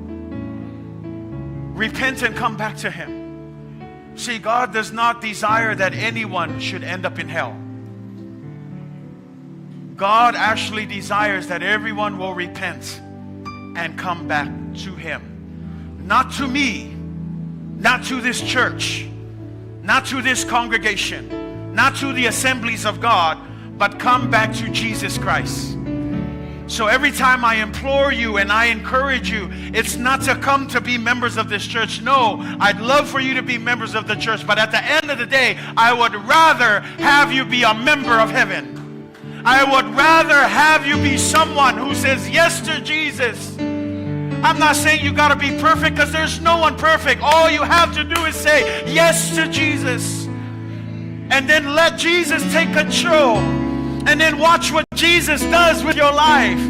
Repent and come back to Him. See, God does not desire that anyone should end up in hell. God actually desires that everyone will repent and come back to Him. Not to me, not to this church, not to this congregation, not to the assemblies of God, but come back to Jesus Christ. So every time I implore you and I encourage you, it's not to come to be members of this church. No, I'd love for you to be members of the church, but at the end of the day, I would rather have you be a member of heaven. I would rather have you be someone who says yes to Jesus. I'm not saying you got to be perfect, because there's no one perfect. All you have to do is say yes to Jesus. And then let Jesus take control. And then watch what Jesus does with your life.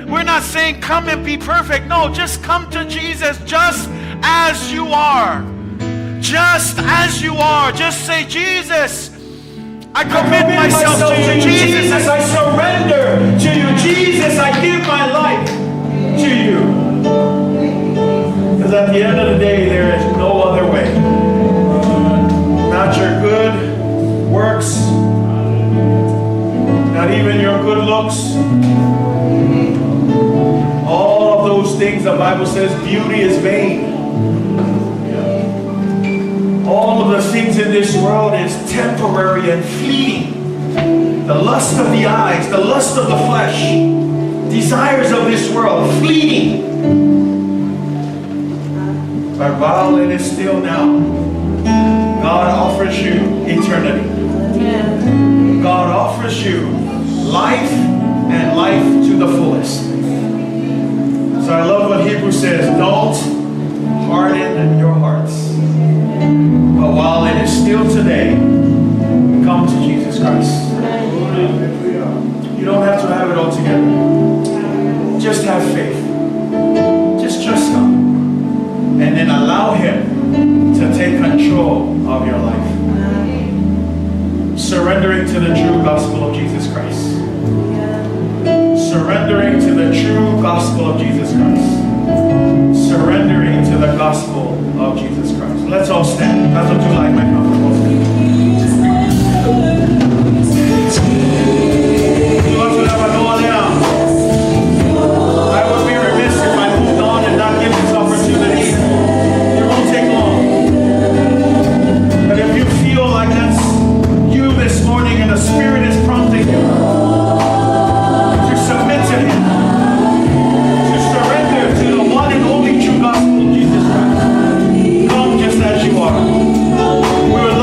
We're not saying come and be perfect. No, just come to Jesus just as you are. Just as you are. Just say, Jesus, I commit myself to you. Jesus, I surrender to you. Jesus, I give my life to you. Because at the end of the day, there is no other way. Not your good works, not even your good looks. All of those things, the Bible says, beauty is vain. All of the things in this world is temporary and fleeting. The lust of the eyes, the lust of the flesh, desires of this world, fleeting. But while it is still now, God offers you eternity. God offers you life, and life to the fullest. So I love what Hebrews says, don't harden your hearts. But while it is still today, come to Jesus Christ. You don't have to have it all together. Just have faith. Just trust God. And then allow Him to take control of your life. Surrendering to the true gospel of Jesus Christ. Surrendering to the true gospel of Jesus Christ. Surrendering to the gospel of Jesus Christ. Let's all stand. That's what you like, my comfort. I would be remiss if I moved on and not give this opportunity. It won't take long. But if you feel like that's you this morning and the Spirit is prompting you to submit to Him, to surrender to the one and only true gospel of Jesus Christ, come just as you are. We would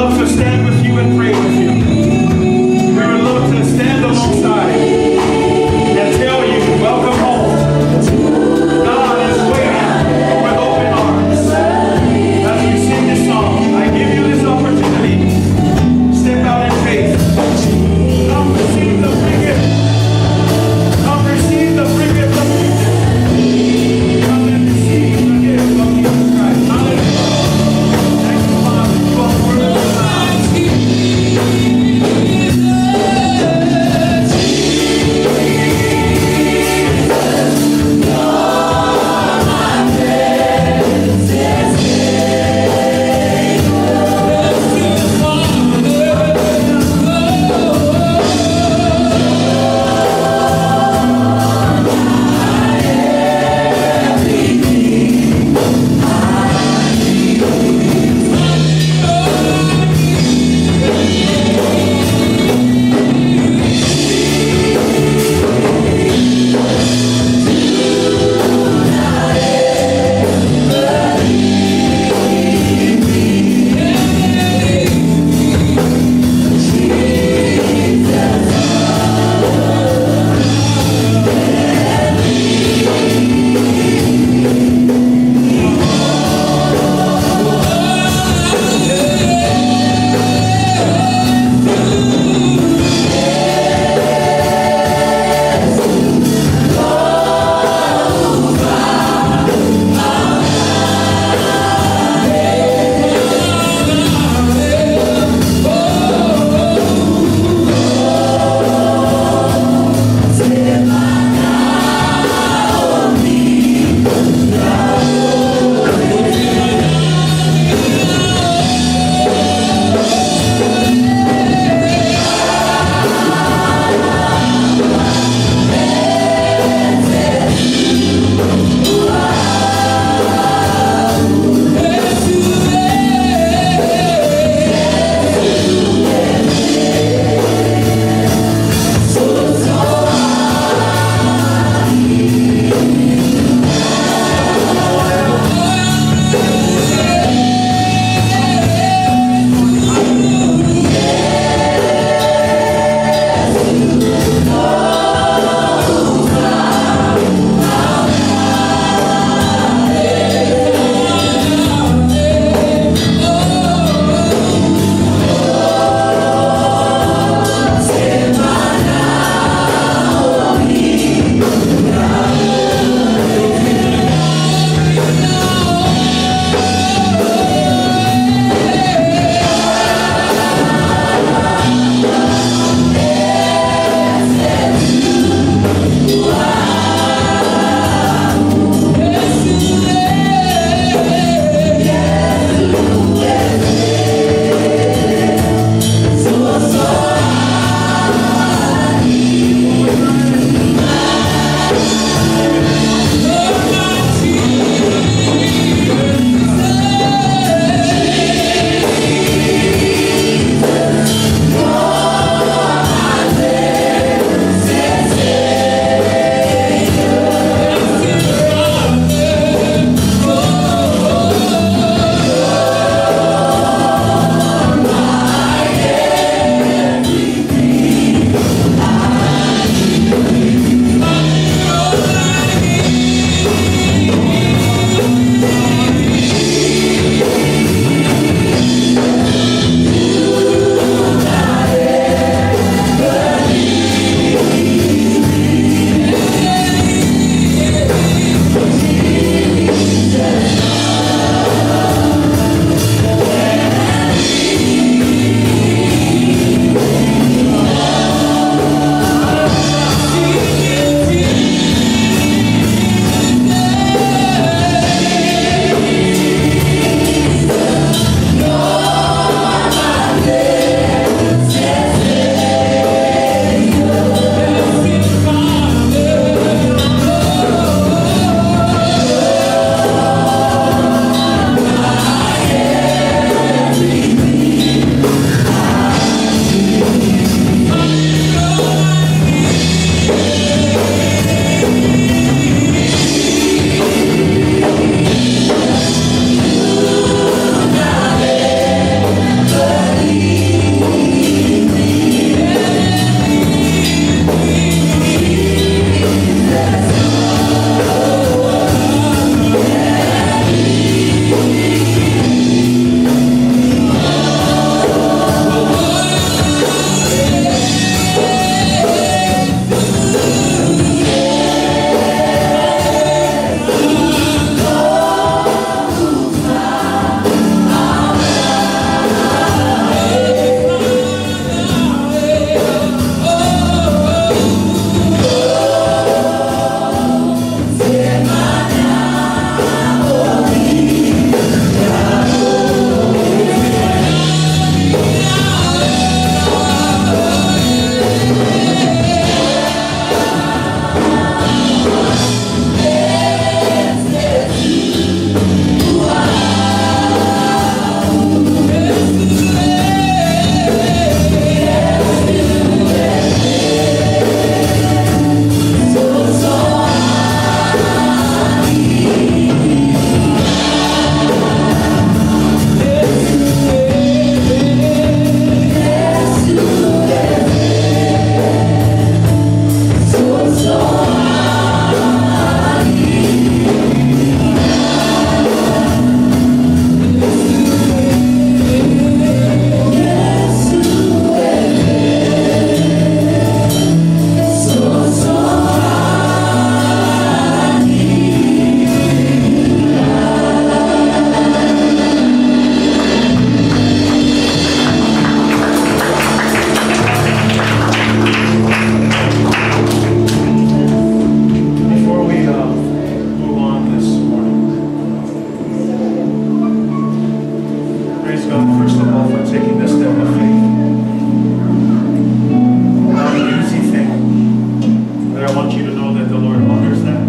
want you to know that the Lord honors that.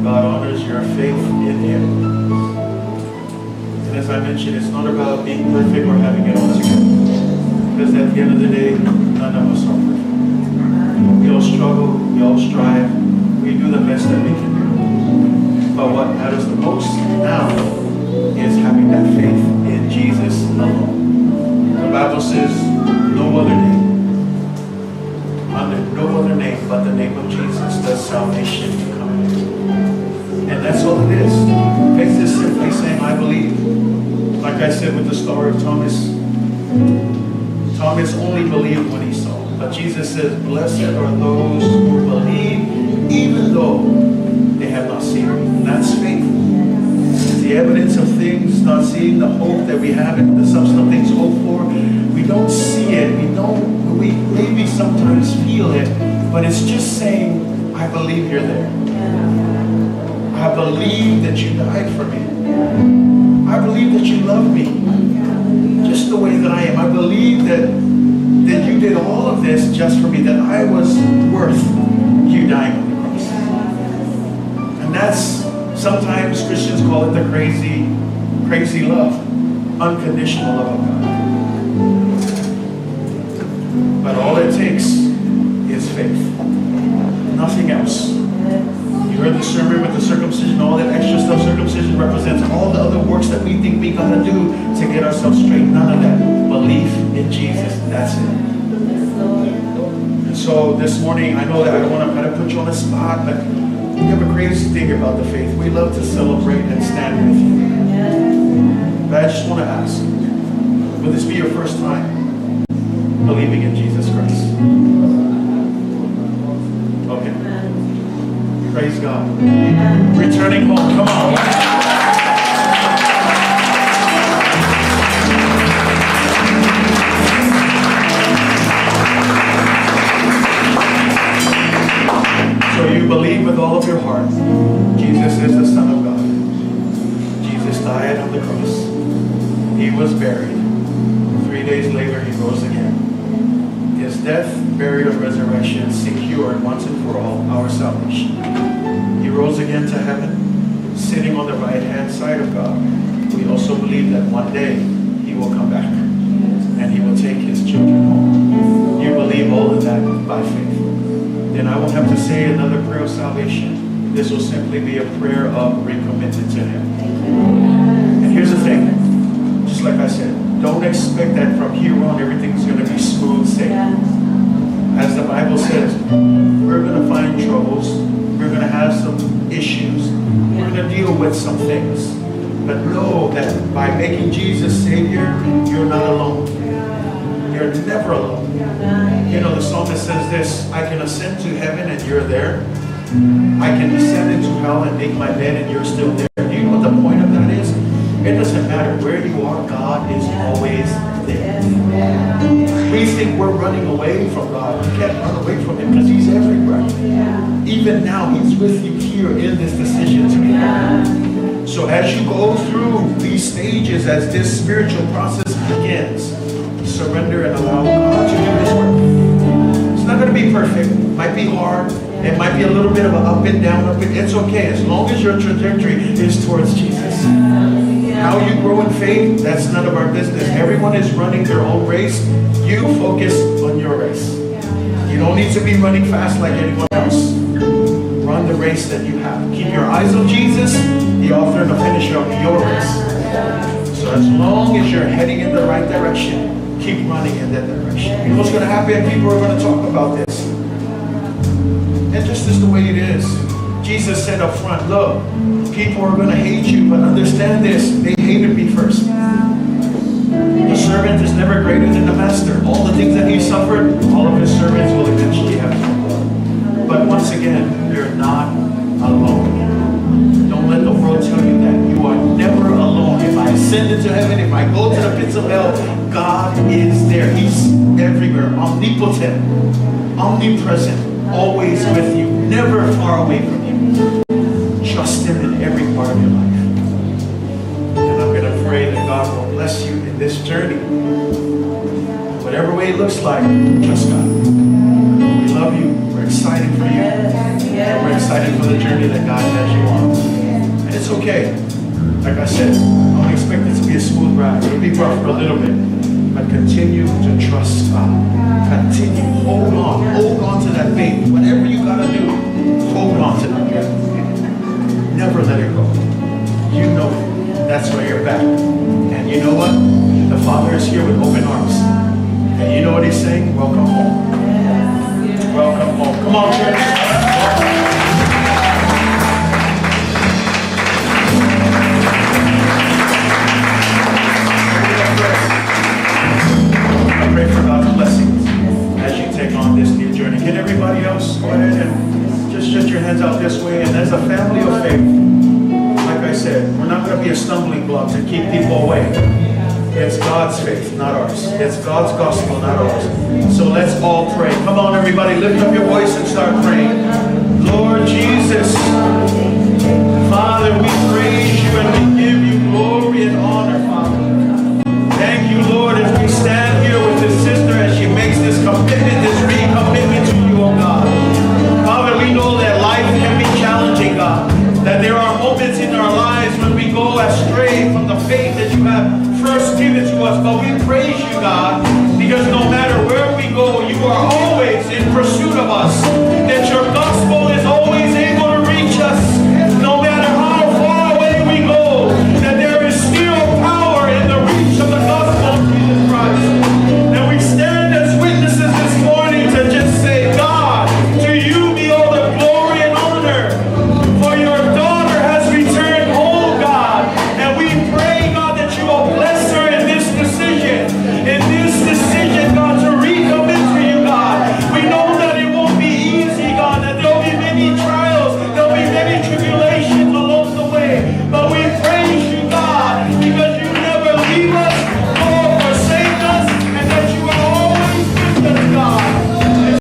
God honors your faith in Him. And as I mentioned, it's not about being perfect or having it all together. Because at the end of the day, none of us are perfect. We all struggle, we all strive, we do the best that we can do. But what matters the most now is having that faith in Jesus alone. The Bible says, no other name, under no other name but the name of Jesus does salvation come in. And that's all it is. Faith is simply saying, I believe. Like I said with the story of Thomas, Thomas only believed when he saw. But Jesus says, blessed are those who believe even though they have not seen. And that's faith. It's the evidence of things not seen, the hope that we have in the substance of things hoped for. We don't see it. We maybe sometimes feel it, but it's just saying, I believe you're there. I believe that you died for me. I believe that you love me just the way that I am. I believe that you did all of this just for me, that I was worth you dying on the cross. And that's, sometimes Christians call it the crazy love, unconditional love of God. But all it takes is faith. Nothing else. You heard the sermon with the circumcision, all that extra stuff. Circumcision represents all the other works that we think we gotta do to get ourselves straight. None of that. Belief in Jesus. That's it. And so this morning, I know that I don't want to kind of put you on the spot, but we have a crazy thing about the faith. We love to celebrate and stand with you. But I just want to ask, will this be your first time believing in Jesus Christ? Okay. Praise God. Returning home. Come on. So you believe with all of your heart Jesus is the Son of God. Jesus died on the cross. He was buried. 3 days later he rose again. His death, burial, and resurrection secured once and for all our salvation. He rose again to heaven, sitting on the right-hand side of God. We also believe that one day he will come back and he will take his children home. You believe all of that by faith. Then I won't have to say another prayer of salvation. This will simply be a prayer of recommitment to Him. And here's the thing, just like I said, don't expect that from here on everything's going to be smooth sailing. As the Bible says, we're going to find troubles, we're going to have some issues, we're going to deal with some things. But know that by making Jesus Savior, you're not alone. You're never alone. You know, the psalmist says this, I can ascend to heaven and you're there. I can descend into hell and make my bed and you're still there. Do you know what the point of that is? It doesn't matter where you are, God is always there. We think we're running away from God. You can't run away from Him because He's everywhere. Even now, He's with you here in this decision to be made. So as you go through these stages, as this spiritual process begins, surrender and allow God to do His work. It's not going to be perfect. It might be hard. It might be a little bit of an up and down. It's okay as long as your trajectory is towards Jesus. How you grow in faith, that's none of our business. Everyone is running their own race. You focus on your race. You don't need to be running fast like anyone else. Run the race that you have. Keep your eyes on Jesus, the author and the finisher of your race. So as long as you're heading in the right direction, keep running in that direction. You know what's going to happen? People are going to talk about this. And just is the way it is. Jesus said up front, look, people are going to hate you, but understand this, they hated me first. The servant is never greater than the master. All the things that he suffered, all of his servants will eventually have to. But once again, you're not alone. Don't let the world tell you that. You are never alone. If I ascend into heaven, if I go to the pits of hell, God is there. He's everywhere, omnipotent, omnipresent, always with you, never far away from you. Trust Him in every part of your life. And I'm going to pray that God will bless you in this journey. Whatever way it looks like, trust God. We love you. We're excited Like I said, don't expect it to be a smooth ride. It'll be rough for a little bit. But continue to trust God. Continue. Hold on to that faith. Whatever you gotta do, hold on to that. Never let it go. You know that's where you're back. And you know what? The Father is here with open arms. And you know what He's saying? Welcome home. Welcome home. Come on, church. I pray for God's blessings as you take on this new journey. Can everybody else go ahead and just stretch your hands out this way? And as a family of faith, like I said, we're not going to be a stumbling block to keep people away. It's God's faith, not ours. It's God's gospel, not ours. So let's all pray. Come on, everybody, lift up your voice and start praying.